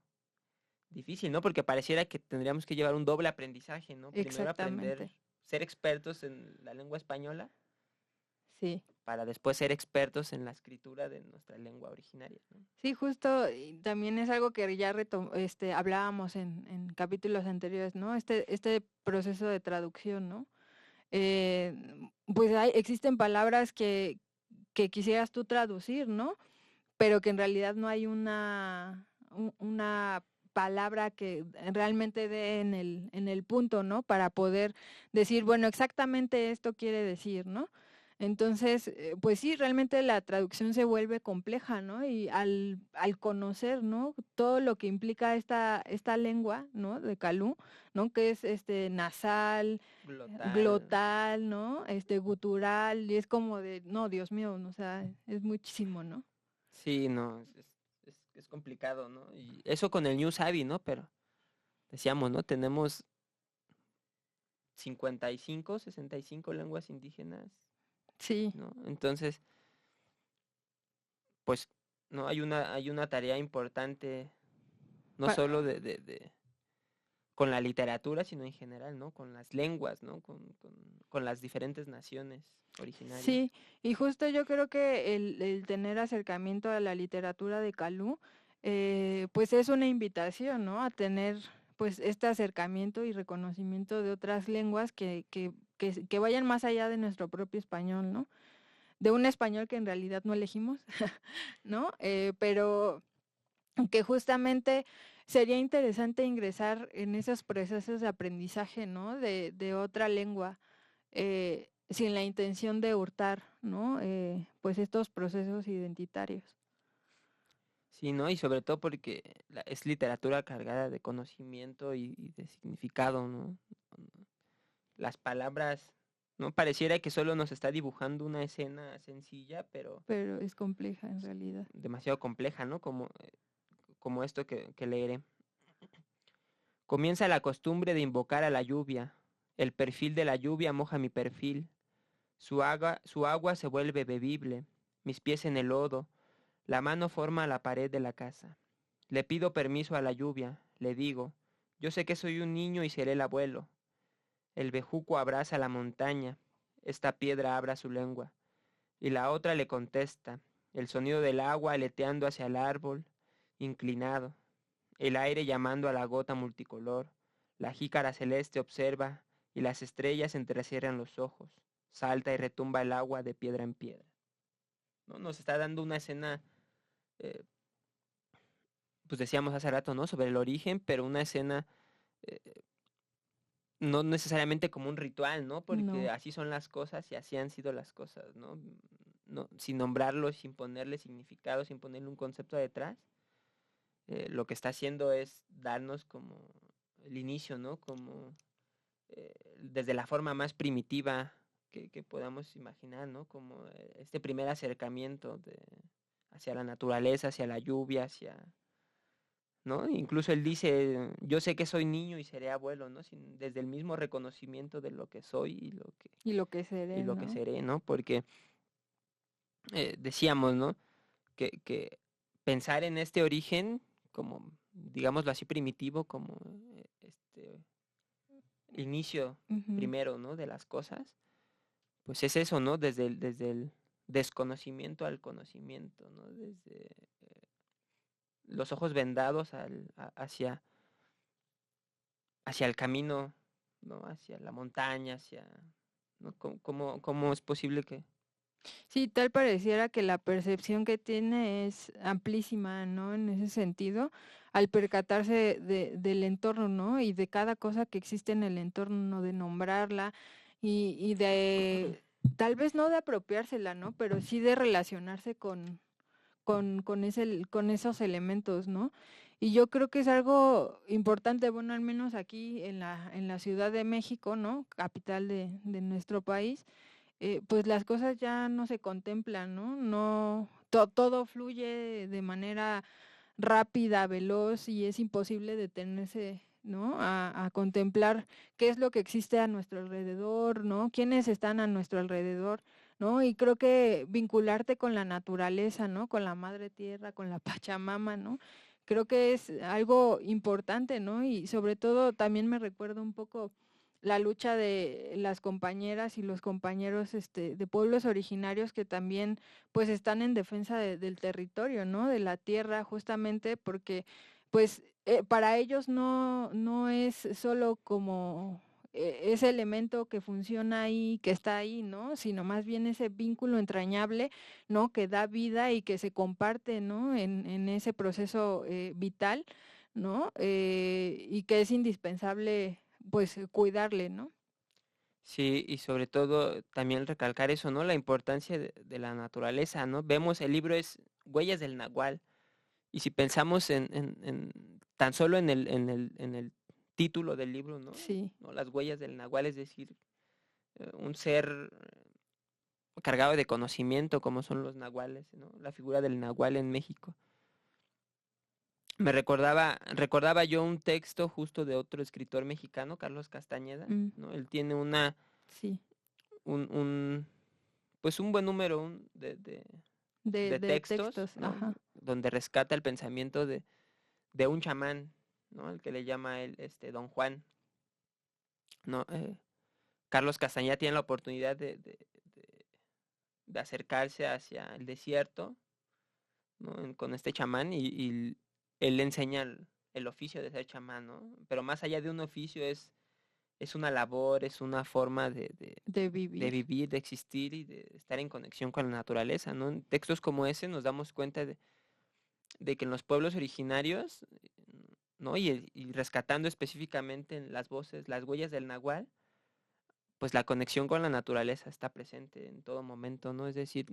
B: difícil, ¿no? Porque pareciera que tendríamos que llevar un doble aprendizaje, ¿no? Primero aprender,
A: exactamente.
B: ser expertos en la lengua española
A: Sí.
B: para después ser expertos en la escritura de nuestra lengua originaria, ¿no?
A: Sí, justo, y también es algo que ya hablábamos en capítulos anteriores, ¿no? Este proceso de traducción, ¿no? Eh, pues existen palabras que quisieras tú traducir, ¿no? Pero que en realidad no hay una palabra que realmente dé en el punto, ¿no? Para poder decir, bueno, exactamente esto quiere decir, ¿no? Entonces, pues sí, realmente la traducción se vuelve compleja, ¿no? Y al conocer, ¿no? Todo lo que implica esta lengua, ¿no? De Calú, ¿no? Que es nasal,
B: Glotal.
A: glotal, ¿no? Gutural, y es como de, no, Dios mío, o sea, es muchísimo, ¿no?
B: Sí, no, es complicado, ¿no? Y eso con el New Savvy, ¿no? Pero decíamos, ¿no? Tenemos 55, 65 lenguas indígenas,
A: Sí,
B: ¿no? Entonces, pues, no, hay una tarea importante, no
A: pa-
B: solo con la literatura, sino en general, ¿no? Con las lenguas, ¿no? Con las diferentes naciones originarias.
A: sí, y justo yo creo que el tener acercamiento a la literatura de Calú, pues es una invitación, ¿no? A tener pues este acercamiento y reconocimiento de otras lenguas que vayan más allá de nuestro propio español, ¿no? De un español que en realidad no elegimos, ¿no? Pero que justamente sería interesante ingresar en esos procesos de aprendizaje, ¿no? De otra lengua, sin la intención de hurtar, ¿no? Pues estos procesos identitarios.
B: Sí, ¿no? Y sobre todo porque es literatura cargada de conocimiento y de significado, ¿no? Las palabras, ¿no? Pareciera que solo nos está dibujando una escena sencilla, pero
A: Pero es compleja en realidad.
B: demasiado compleja, ¿no? Como esto que leeré. Comienza la costumbre de invocar a la lluvia. El perfil de la lluvia moja mi perfil. Su agua se vuelve bebible. Mis pies en el lodo. La mano forma la pared de la casa. Le pido permiso a la lluvia. Le digo, yo sé que soy un niño y seré el abuelo. El bejuco abraza la montaña. Esta piedra abra su lengua. Y la otra le contesta. El sonido del agua aleteando hacia el árbol, inclinado. El aire llamando a la gota multicolor. La jícara celeste observa y las estrellas entrecierran los ojos. Salta y retumba el agua de piedra en piedra. ¿No? Nos está dando una escena, eh, pues decíamos hace rato, ¿no? Sobre el origen, pero una escena eh, no necesariamente como un ritual, ¿no? Porque
A: No,
B: así son las cosas y así han sido las cosas, ¿no? No, sin nombrarlo, sin ponerle significado, sin ponerle un concepto detrás, lo que está haciendo es darnos como el inicio, ¿no? Como desde la forma más primitiva que podamos imaginar, ¿no? Como este primer acercamiento hacia la naturaleza, hacia la lluvia, ¿no? Incluso él dice, yo sé que soy niño y seré abuelo, ¿no? Desde el mismo reconocimiento de lo que soy
A: y lo que
B: y
A: seré,
B: lo que
A: ¿no?
B: seré, ¿no? Porque decíamos, ¿no? Que pensar en este origen como, digámoslo así, primitivo, como este inicio
A: Ujú.
B: primero, ¿no? De las cosas, pues es eso, ¿no? Desde el desconocimiento al conocimiento, ¿no? Desde los ojos vendados hacia el camino, ¿no? Hacia la montaña, ¿no? ¿Cómo es posible que...
A: Sí, tal pareciera que la percepción que tiene es amplísima, ¿no? En ese sentido, al percatarse del entorno, ¿no? Y de cada cosa que existe en el entorno, de nombrarla y de, tal vez no de apropiársela, ¿no? Pero sí de relacionarse con esos elementos, ¿no? Y yo creo que es algo importante, bueno, al menos aquí en la Ciudad de México, ¿no? Capital de nuestro país, pues las cosas ya no se contemplan, ¿no? No, todo fluye de manera rápida, veloz y es imposible detenerse, ¿no? A contemplar qué es lo que existe a nuestro alrededor, ¿no? Quiénes están a nuestro alrededor, ¿no? Y creo que vincularte con la naturaleza, ¿no? Con la madre tierra, con la Pachamama, ¿no? Creo que es algo importante, ¿no? Y sobre todo también me recuerda un poco la lucha de las compañeras y los compañeros de pueblos originarios que también pues están en defensa del territorio, ¿no? De la tierra, justamente porque pues para ellos no es solo como ese elemento que funciona ahí, que está ahí, ¿no? Sino más bien ese vínculo entrañable, ¿no? Que da vida y que se comparte, ¿no? En ese proceso vital, ¿no? Y que es indispensable pues cuidarle, ¿no?
B: Sí, y sobre todo también recalcar eso, ¿no? La importancia de la naturaleza, ¿no? Vemos el libro es Huellas del Nahual, y si pensamos en tan solo en el título del libro, ¿no?
A: Sí.
B: ¿No? Las huellas del Nahual, es decir, un ser cargado de conocimiento como son los nahuales, ¿no? La figura del nahual en México. Recordaba yo un texto justo de otro escritor mexicano, Carlos Castañeda,
A: Mm,
B: ¿no? Él tiene
A: sí.
B: un pues un buen número de
A: De
B: textos,
A: textos,
B: ¿no?
A: ajá.
B: Donde rescata el pensamiento de un chamán, ¿no? El que le llama él, Don Juan, ¿no? Carlos Castañeda tiene la oportunidad de acercarse hacia el desierto, ¿no? Con este chamán y él le enseña el oficio de ser chamán, ¿no? Pero más allá de un oficio es una labor, es una forma
A: De
B: de
A: vivir.
B: vivir, de existir y de estar en conexión con la naturaleza, ¿no? En textos como ese nos damos cuenta de que en los pueblos originarios, ¿no? Y rescatando específicamente en las voces, las huellas del nahual, pues la conexión con la naturaleza está presente en todo momento, ¿no? Es decir,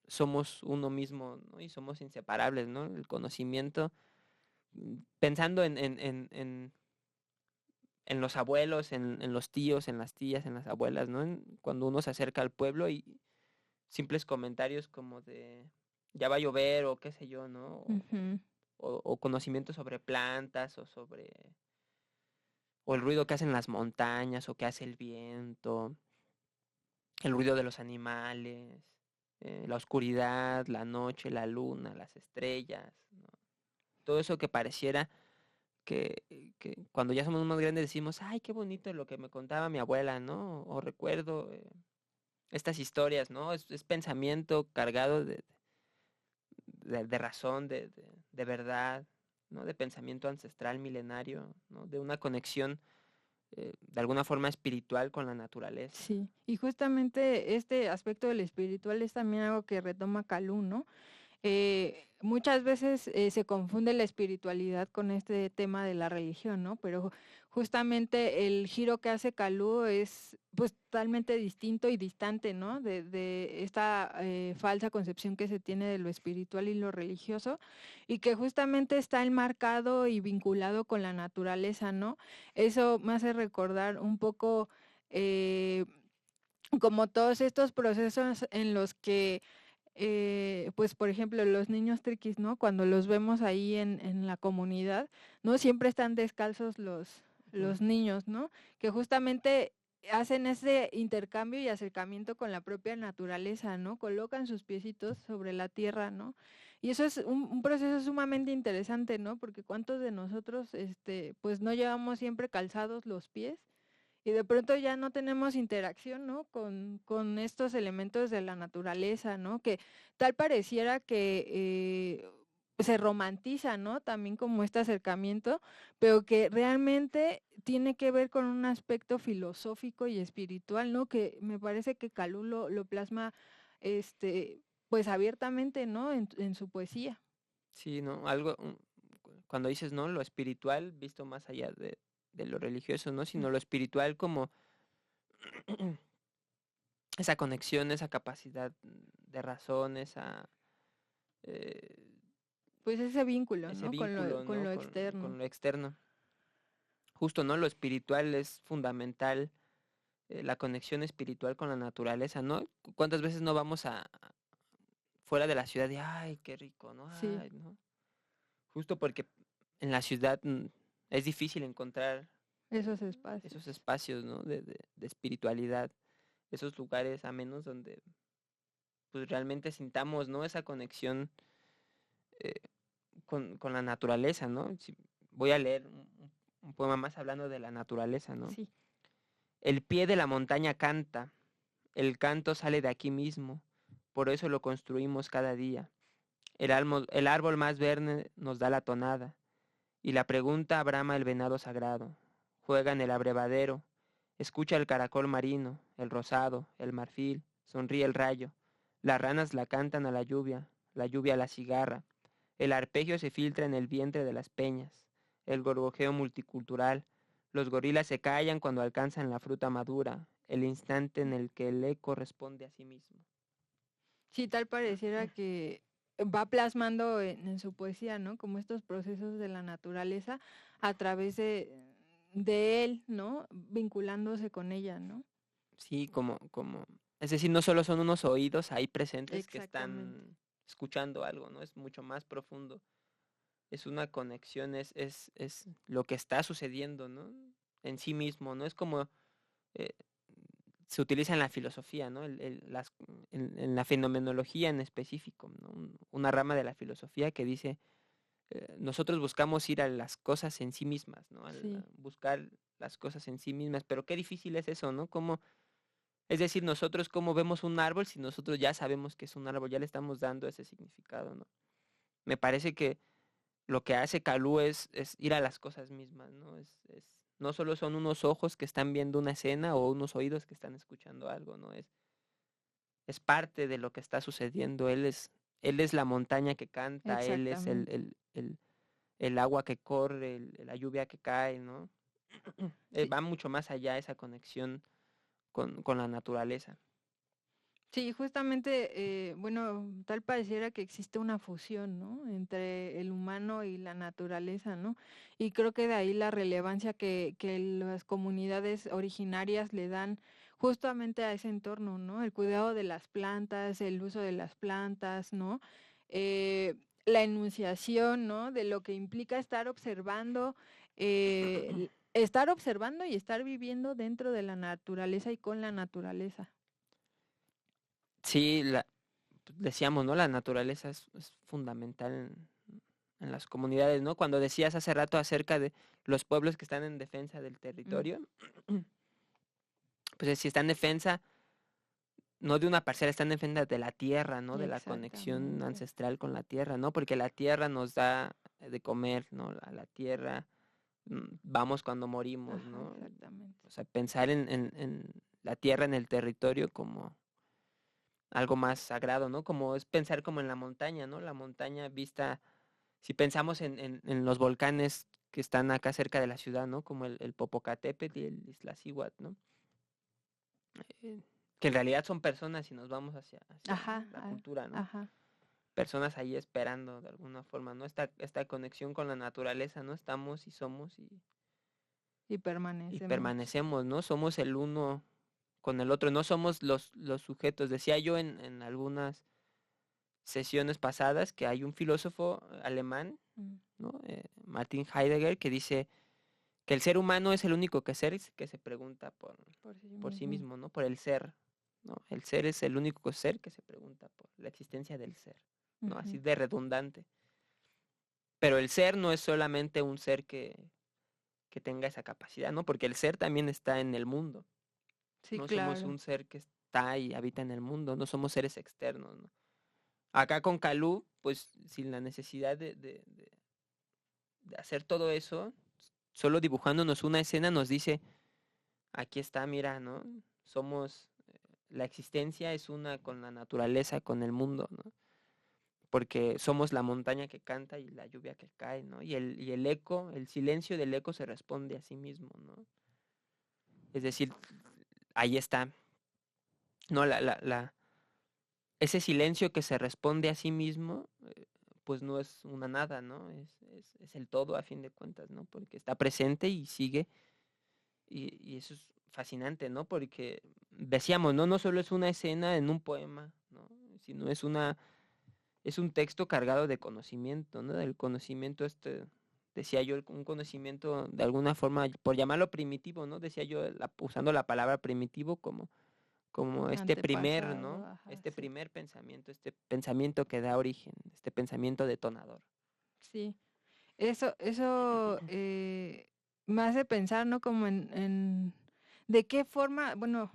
B: somos uno mismo, ¿no? Y somos inseparables, ¿no? El conocimiento, pensando en los abuelos, en los tíos, en las tías, en las abuelas, ¿no? Cuando uno se acerca al pueblo y simples comentarios como de ya va a llover o qué sé yo, ¿no?
A: Ujú.
B: O conocimientos sobre plantas o el ruido que hacen las montañas o que hace el viento, el ruido de los animales, la oscuridad, la noche, la luna, las estrellas, ¿no? Todo eso que pareciera que cuando ya somos más grandes decimos, ay, qué bonito lo que me contaba mi abuela, ¿no? O recuerdo estas historias, ¿no? Es pensamiento cargado de razón, de verdad, ¿no? De pensamiento ancestral milenario, ¿no? De una conexión de alguna forma espiritual con la naturaleza.
A: Sí, y justamente este aspecto del espiritual es también algo que retoma Calú, ¿no? Muchas veces se confunde la espiritualidad con este tema de la religión, ¿no? Pero justamente el giro que hace Calú es pues totalmente distinto y distante, ¿no? De esta falsa concepción que se tiene de lo espiritual y lo religioso y que justamente está enmarcado y vinculado con la naturaleza, ¿no? Eso me hace recordar un poco eh, como todos estos procesos en los que pues por ejemplo los niños triquis, ¿no? Cuando los vemos ahí en la comunidad, ¿no? Siempre están descalzos
B: Ujú.
A: los niños, ¿no? Que justamente hacen ese intercambio y acercamiento con la propia naturaleza, ¿no? Colocan sus piecitos sobre la tierra, ¿no? Y eso es un proceso sumamente interesante, ¿no? Porque cuántos de nosotros, pues no llevamos siempre calzados los pies y de pronto ya no tenemos interacción, ¿no? Con estos elementos de la naturaleza, ¿no? Que tal pareciera que se romantiza, ¿no? También como este acercamiento, pero que realmente tiene que ver con un aspecto filosófico y espiritual, ¿no? Que me parece que Calú lo plasma, pues abiertamente, ¿no? En su poesía.
B: Sí, ¿no? Cuando dices, ¿no? Lo espiritual visto más allá de lo religioso, ¿no?
A: Mm.
B: Sino lo espiritual como esa conexión, esa capacidad de razón, eh,
A: Pues ese vínculo,
B: ese
A: ¿no?
B: vínculo,
A: Con
B: ¿no?
A: lo
B: Con
A: externo.
B: lo externo. Justo, ¿no? Lo espiritual es fundamental, la conexión espiritual con la naturaleza, ¿no? ¿Cuántas veces no vamos fuera de la ciudad y, ay, qué rico, ¿no?
A: Sí,
B: Ay, ¿no? Justo porque en la ciudad es difícil encontrar
A: esos espacios.
B: esos espacios, ¿no? De espiritualidad, esos lugares amenos donde pues realmente sintamos, ¿no? Esa conexión eh, con la naturaleza, ¿no? Voy a leer un poema más hablando de la naturaleza, ¿no?
A: Sí.
B: El pie de la montaña canta, el canto sale de aquí mismo, por eso lo construimos cada día. El árbol más verde nos da la tonada, y la pregunta brama el venado sagrado. Juega en el abrevadero, escucha el caracol marino, el rosado, el marfil, sonríe el rayo. Las ranas la cantan a la lluvia a la cigarra. El arpegio se filtra en el vientre de las peñas, el gorgojeo multicultural. Los gorilas se callan cuando alcanzan la fruta madura, el instante en el que el eco responde a sí mismo.
A: Sí, tal pareciera que va plasmando en su poesía, ¿no? Como estos procesos de la naturaleza a través de él, ¿no? Vinculándose con ella, ¿no?
B: Sí, es decir, no solo son unos oídos ahí presentes que
A: Exactamente.
B: están escuchando algo, ¿no? Es mucho más profundo. Es una conexión, es lo que está sucediendo, ¿no? En sí mismo, ¿no? Es como eh, se utiliza en la filosofía, ¿no? En la fenomenología en específico, ¿no? Una rama de la filosofía que dice, nosotros buscamos ir a las cosas en sí mismas, ¿no?
A: Sí,
B: Buscar las cosas en sí mismas, pero qué difícil es eso, ¿no? Es decir, nosotros cómo vemos un árbol si nosotros ya sabemos que es un árbol, ya le estamos dando ese significado, ¿no? Me parece que lo que hace Calú es ir a las cosas mismas, ¿no? No solo son unos ojos que están viendo una escena o unos oídos que están escuchando algo, ¿no? Es parte de lo que está sucediendo. Él es la montaña que canta, él es
A: exactamente.
B: el agua que corre, la lluvia que cae, ¿no?
A: Sí,
B: Va mucho más allá esa conexión con la naturaleza.
A: sí, justamente, bueno, tal pareciera que existe una fusión, ¿no? Entre el humano y la naturaleza, ¿no? Y creo que de ahí la relevancia que las comunidades originarias le dan justamente a ese entorno, ¿no? El cuidado de las plantas, el uso de las plantas, ¿no? La enunciación, ¿no? De lo que implica estar observando y estar viviendo dentro de la naturaleza y con la naturaleza.
B: Sí, decíamos, ¿no? La naturaleza es fundamental en las comunidades, ¿no? Cuando decías hace rato acerca de los pueblos que están en defensa del
A: Mm,
B: territorio, pues si están en defensa, no de una parcela, están en defensa de la tierra, ¿no? De la conexión
A: exactamente.
B: ancestral con la tierra, ¿no? Porque la tierra nos da de comer, ¿no? La tierra, vamos cuando morimos,
A: Ajá,
B: ¿no?
A: exactamente.
B: O sea, pensar en la tierra, en el territorio como algo más sagrado, ¿no? Como es pensar como en la montaña, ¿no? La montaña vista, si pensamos en los volcanes que están acá cerca de la ciudad, ¿no? Como el Popocatépetl y el Iztaccíhuatl, ¿no? Eh, que en realidad son personas si nos vamos hacia
A: Ajá,
B: la cultura, ¿no?
A: ajá.
B: Personas ahí esperando de alguna forma, ¿no? Esta conexión con la naturaleza, ¿no? Estamos y somos
A: Y
B: y
A: permanecemos.
B: permanecemos, ¿no? Somos el uno con el otro, no somos los sujetos. Decía yo en algunas sesiones pasadas que hay un filósofo alemán,
A: Mm,
B: ¿no? Martin Heidegger, que dice que el ser humano es el único ser que se pregunta por sí
A: mismo.
B: mismo, ¿no? Por el ser, ¿no? El ser es el único ser que se pregunta por la existencia del ser, ¿no? Así de redundante. Pero el ser no es solamente un ser que tenga esa capacidad, ¿no? Porque el ser también está en el mundo.
A: Sí,
B: No
A: claro.
B: somos un ser que está y habita en el mundo, no somos seres externos, ¿no? Acá con Calú, pues sin la necesidad de hacer todo eso, solo dibujándonos una escena nos dice, aquí está, mira, ¿no? Somos, la existencia es una con la naturaleza, con el mundo, ¿no? Porque somos la montaña que canta y la lluvia que cae, ¿no? Y el eco, el silencio del eco se responde a sí mismo, ¿no? Es decir, ahí está, ¿no? Ese silencio que se responde a sí mismo, pues no es una nada, ¿no? Es el todo a fin de cuentas, ¿no? Porque está presente y sigue, y eso es fascinante, ¿no? Porque decíamos, ¿no? No solo es una escena en un poema, ¿no? Sino es un texto cargado de conocimiento, ¿no? Del conocimiento decía yo, un conocimiento de alguna forma, por llamarlo primitivo, ¿no? Decía yo, usando la palabra primitivo como este primer, ¿no?
A: Antepasado, ajá,
B: Este
A: sí.
B: primer pensamiento, este pensamiento que da origen, este pensamiento detonador.
A: Sí, eso me hace pensar, ¿no? Como en de qué forma, bueno,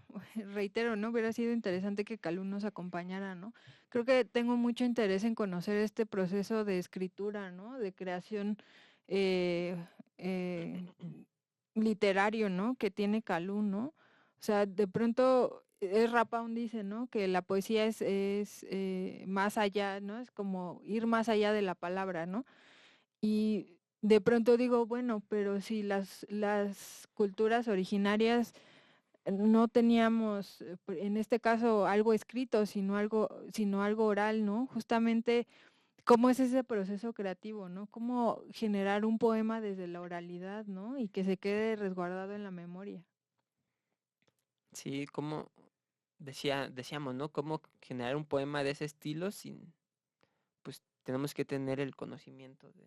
A: reitero, ¿no? Hubiera sido interesante que Calú nos acompañara, ¿no? Creo que tengo mucho interés en conocer este proceso de escritura, ¿no? De creación eh, eh, literario, ¿no? Que tiene Calú, ¿no? O sea, de pronto Rapaun dice, ¿no? Que la poesía es más allá, ¿no? Es como ir más allá de la palabra, ¿no? Y de pronto digo, bueno, pero si las culturas originarias no teníamos, en este caso, algo escrito, sino algo oral, ¿no? Justamente, ¿cómo es ese proceso creativo, ¿no? ¿Cómo generar un poema desde la oralidad, ¿no? Y que se quede resguardado en la memoria.
B: Sí, como decíamos, ¿no? Cómo generar un poema de ese estilo pues tenemos que tener el conocimiento de...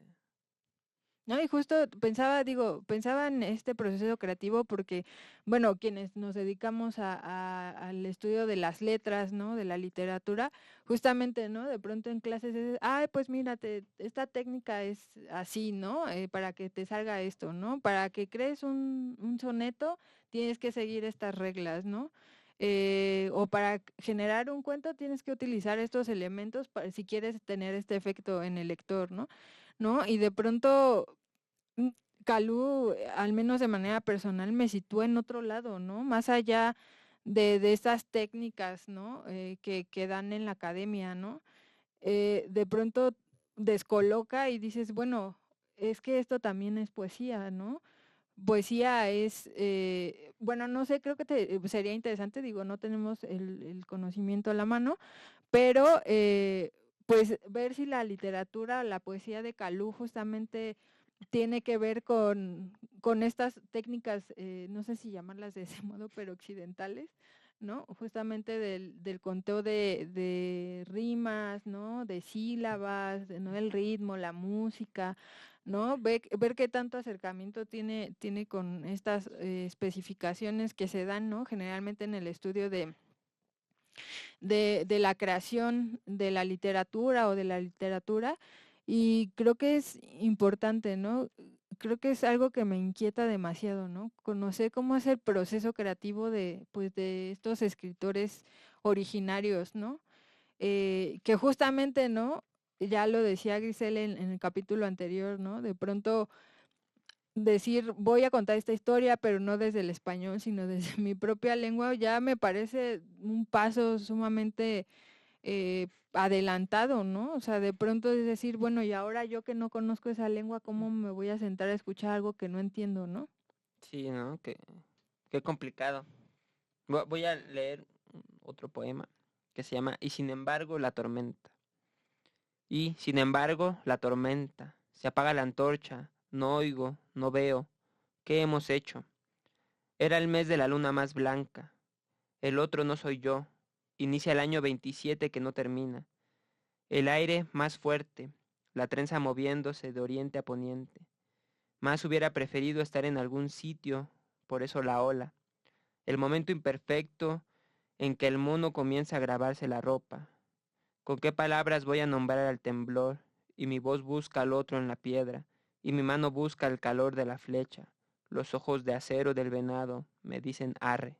A: No, y justo pensaba en este proceso creativo porque, bueno, quienes nos dedicamos al estudio de las letras, ¿no? De la literatura, justamente, ¿no? De pronto en clases es, ay, pues mírate, esta técnica es así, ¿no? Para que te salga esto, ¿no? Para que crees un soneto, tienes que seguir estas reglas, ¿no? O para generar un cuento tienes que utilizar estos elementos para, si quieres tener este efecto en el lector, ¿no? ¿No? Y de pronto mm, Calú, al menos de manera personal, me sitúa en otro lado, ¿no? Más allá de esas técnicas, ¿no? Que dan en la academia, ¿no? De pronto descoloca y dices, bueno, es que esto también es poesía, ¿no? Poesía es, bueno, no sé, creo que sería interesante, digo, no tenemos el conocimiento a la mano, pero pues ver si la literatura, la poesía de Calú justamente tiene que ver con estas técnicas, no sé si llamarlas de ese modo, pero occidentales, ¿no? Justamente del conteo de rimas, ¿no? De sílabas, ¿no? El ritmo, la música, ¿no? Ver qué tanto acercamiento tiene con estas especificaciones que se dan, ¿no? Generalmente en el estudio de la creación de la literatura o de la literatura, y creo que es importante, ¿no? Creo que es algo que me inquieta demasiado, ¿no? Conocer cómo es el proceso creativo pues, de estos escritores originarios, ¿no? Que justamente, ¿no? Ya lo decía Grisel en el capítulo anterior, ¿no? De pronto decir, voy a contar esta historia, pero no desde el español, sino desde mi propia lengua, ya me parece un paso sumamente adelantado, ¿no? O sea, de pronto es decir, bueno, y ahora yo que no conozco esa lengua, ¿cómo me voy a sentar a escuchar algo que no entiendo, ¿no?
B: Sí, ¿no? Qué complicado. Voy a leer otro poema que se llama Y sin embargo la tormenta. Y sin embargo la tormenta. Se apaga la antorcha. No oigo, no veo. ¿Qué hemos hecho? Era el mes de la luna más blanca. El otro no soy yo. Inicia el año 27 que no termina. El aire más fuerte. La trenza moviéndose de oriente a poniente. Más hubiera preferido estar en algún sitio, por eso la ola. El momento imperfecto en que el mono comienza a grabarse la ropa. ¿Con qué palabras voy a nombrar al temblor? Y mi voz busca al otro en la piedra, y mi mano busca el calor de la flecha. Los ojos de acero del venado me dicen arre.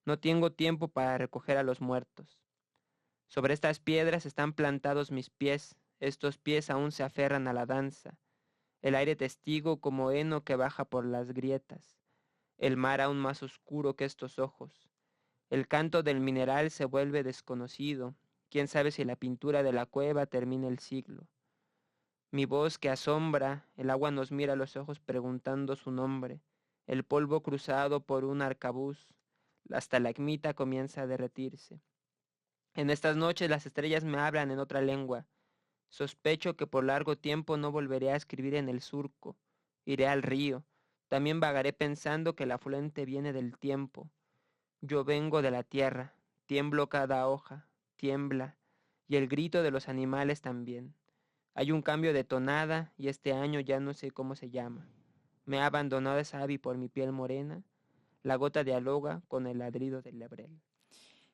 B: No tengo tiempo para recoger a los muertos. Sobre estas piedras están plantados mis pies. Estos pies aún se aferran a la danza. El aire testigo como heno que baja por las grietas. El mar aún más oscuro que estos ojos. El canto del mineral se vuelve desconocido. Quién sabe si la pintura de la cueva termina el siglo. Mi voz que asombra, el agua nos mira a los ojos preguntando su nombre. El polvo cruzado por un arcabuz. La estalagmita comienza a derretirse. En estas noches las estrellas me hablan en otra lengua. Sospecho que por largo tiempo no volveré a escribir en el surco. Iré al río. También vagaré pensando que el afluente viene del tiempo. Yo vengo de la tierra. Tiemblo cada hoja. Tiembla. Y el grito de los animales también. Hay un cambio de tonada y este año ya no sé cómo se llama. Me ha abandonado esa ave por mi piel morena. La gota dialoga con el ladrido del lebrel.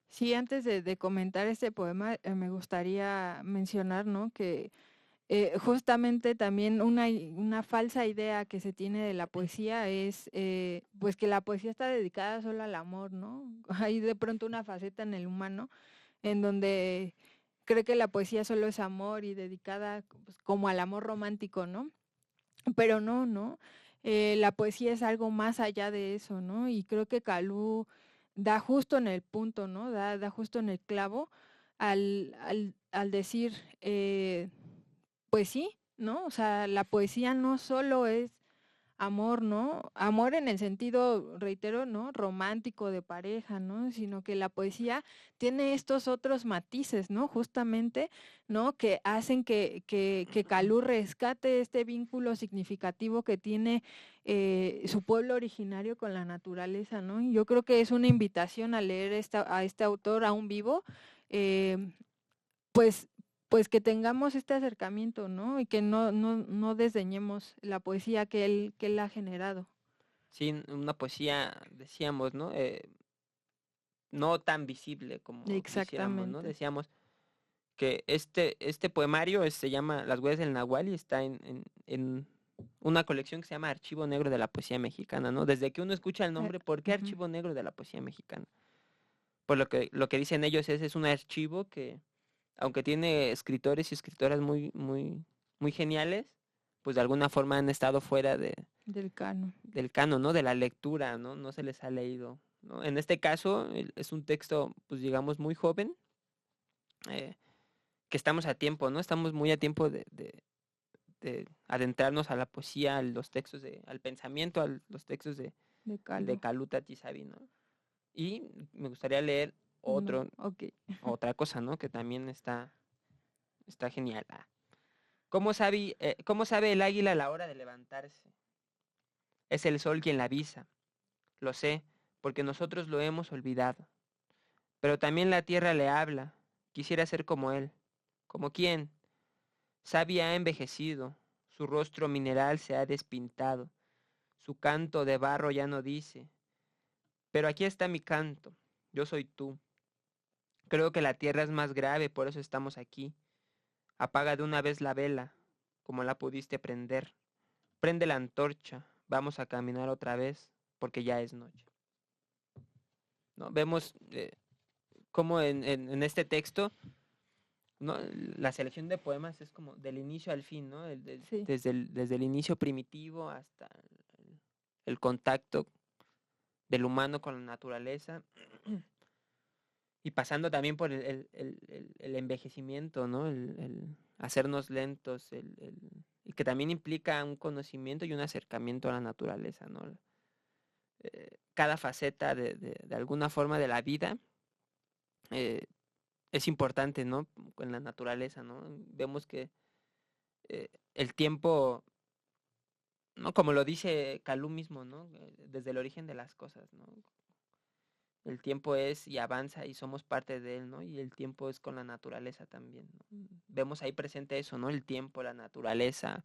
A: Sí, antes de comentar este poema, me gustaría mencionar, ¿no? Que justamente también una falsa idea que se tiene de la poesía es pues que la poesía está dedicada solo al amor, ¿no? Hay de pronto una faceta en el humano en donde cree que la poesía solo es amor y dedicada pues, como al amor romántico, ¿no? Pero no, ¿no? La poesía es algo más allá de eso, ¿no? Y creo que Calú da justo en el punto, ¿no? Da justo en el clavo al decir, pues sí, ¿no? O sea, la poesía no solo es amor, ¿no? Amor en el sentido, reitero, ¿no? Romántico de pareja, ¿no? Sino que la poesía tiene estos otros matices, ¿no? Justamente, ¿no? Que hacen que Calú rescate este vínculo significativo que tiene su pueblo originario con la naturaleza, ¿no? Y yo creo que es una invitación a leer a este autor aún vivo, eh, pues pues que tengamos este acercamiento, ¿no? Y que no desdeñemos la poesía que él ha generado.
B: Sí, una poesía, decíamos, ¿no? No tan visible como quisiéramos, ¿no?
A: Exactamente.
B: Decíamos que este poemario se llama Las huellas del Nahual y está en una colección que se llama Archivo Negro de la Poesía Mexicana, ¿no? Desde que uno escucha el nombre, ¿por qué
A: Ujú.
B: Archivo Negro de la Poesía Mexicana? Por lo que dicen ellos es un archivo que, aunque tiene escritores y escritoras muy geniales, pues de alguna forma han estado fuera
A: Del canon.
B: del canon, ¿no? De la lectura, ¿no? No se les ha leído, ¿no? En este caso es un texto, pues digamos, muy joven, eh, que estamos a tiempo, ¿no? Estamos muy a tiempo de adentrarnos a la poesía, a los textos al pensamiento, a los textos
A: De
B: de
A: Calú.
B: Kaluta Tisabi, ¿no? Y me gustaría leer
A: No, ok.
B: otra cosa, ¿no? Que también está genial. ¿Cómo sabe el águila a la hora de levantarse? Es el sol quien la avisa. Lo sé, porque nosotros lo hemos olvidado. Pero también la tierra le habla. Quisiera ser como él. ¿Como quién? Sabia ha envejecido. Su rostro mineral se ha despintado. Su canto de barro ya no dice. Pero aquí está mi canto. Yo soy tú. Creo que la tierra es más grave, por eso estamos aquí. Apaga de una vez la vela, como la pudiste prender. Prende la antorcha. Vamos a caminar otra vez, porque ya es noche. ¿No? Vemos cómo en este texto, ¿no? La selección de poemas es como del inicio al fin, ¿no?
A: Sí.
B: Desde el inicio primitivo hasta el contacto del humano con la naturaleza y pasando también por el envejecimiento, ¿no? El hacernos lentos, y que también implica un conocimiento y un acercamiento a la naturaleza, ¿no? Cada faceta de alguna forma de la vida eh, es importante, ¿no? En la naturaleza, ¿no? Vemos que el tiempo, ¿no? Como lo dice Calú mismo, ¿no? Desde el origen de las cosas, ¿no? El tiempo es y avanza y somos parte de él, ¿no? Y el tiempo es con la naturaleza también, ¿no? Vemos ahí presente eso, ¿no? El tiempo, la naturaleza,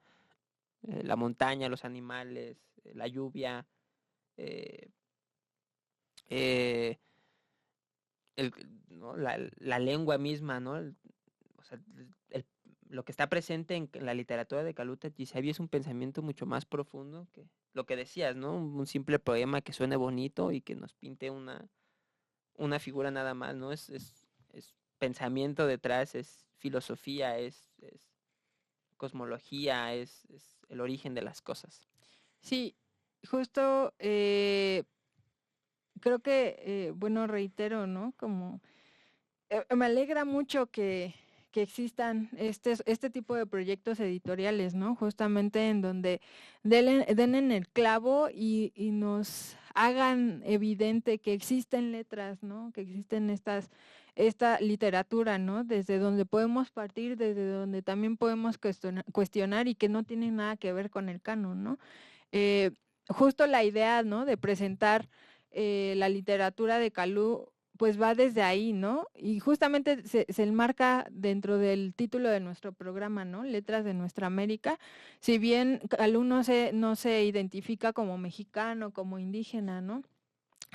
B: la montaña, los animales, la lluvia, eh, eh, ¿no? La lengua misma, ¿no? O sea, lo que está presente en la literatura de Kaluta Yisavi es un pensamiento mucho más profundo que lo que decías, ¿no? Un simple poema que suene bonito y que nos pinte una figura nada más, ¿no? Es pensamiento detrás, es filosofía, es cosmología, es el origen de las cosas.
A: Sí, justo creo que, bueno, reitero, ¿no? Como me alegra mucho que existan este tipo de proyectos editoriales, ¿no? Justamente en donde den en el clavo y nos hagan evidente que existen letras, ¿no? Que existen esta literatura, ¿no? Desde donde podemos partir, desde donde también podemos cuestionar y que no tienen nada que ver con el canon, ¿no? Eh, justo la idea, ¿no? De presentar la literatura de Calú pues va desde ahí, ¿no? Y justamente se enmarca dentro del título de nuestro programa, ¿no? Letras de Nuestra América. Si bien Calú no se identifica como mexicano, como indígena, ¿no?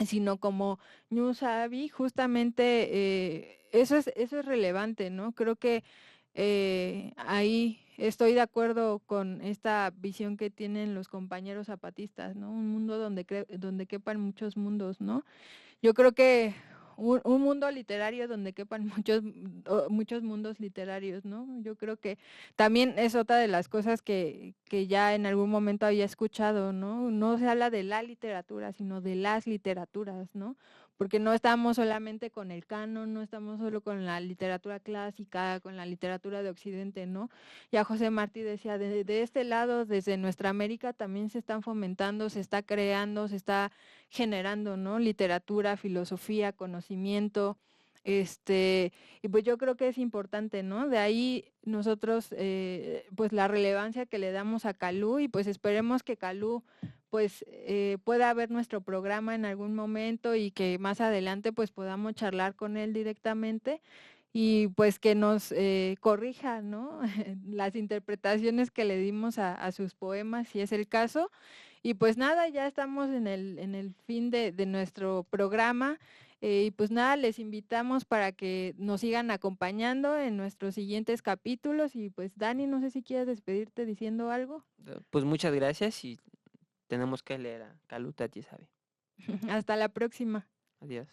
A: Sino como Ñu Sabi, justamente eso es relevante, ¿no? Creo que ahí estoy de acuerdo con esta visión que tienen los compañeros zapatistas, ¿no? Un mundo donde quepan muchos mundos, ¿no? Yo creo que un mundo literario donde quepan muchos mundos literarios, ¿no? Yo creo que también es otra de las cosas que ya en algún momento había escuchado, ¿no? No se habla de la literatura, sino de las literaturas, ¿no? Porque no estamos solamente con el canon, no estamos solo con la literatura clásica, con la literatura de Occidente, ¿no? Ya José Martí decía, de este lado, desde nuestra América, también se están fomentando, se está creando, se está generando, ¿no? Literatura, filosofía, conocimiento, y pues yo creo que es importante, ¿no? De ahí nosotros, pues la relevancia que le damos a Calú y pues esperemos que Calú pues pueda ver nuestro programa en algún momento y que más adelante pues podamos charlar con él directamente y pues que nos corrija, ¿no? Las interpretaciones que le dimos a sus poemas, si es el caso. Y pues nada, ya estamos en el fin de nuestro programa. Y pues nada, les invitamos para que nos sigan acompañando en nuestros siguientes capítulos. Y pues Dani, no sé si quieres despedirte diciendo algo.
B: Pues muchas gracias y tenemos que leer a Kaluta Yisavi.
A: Hasta la próxima.
B: Adiós.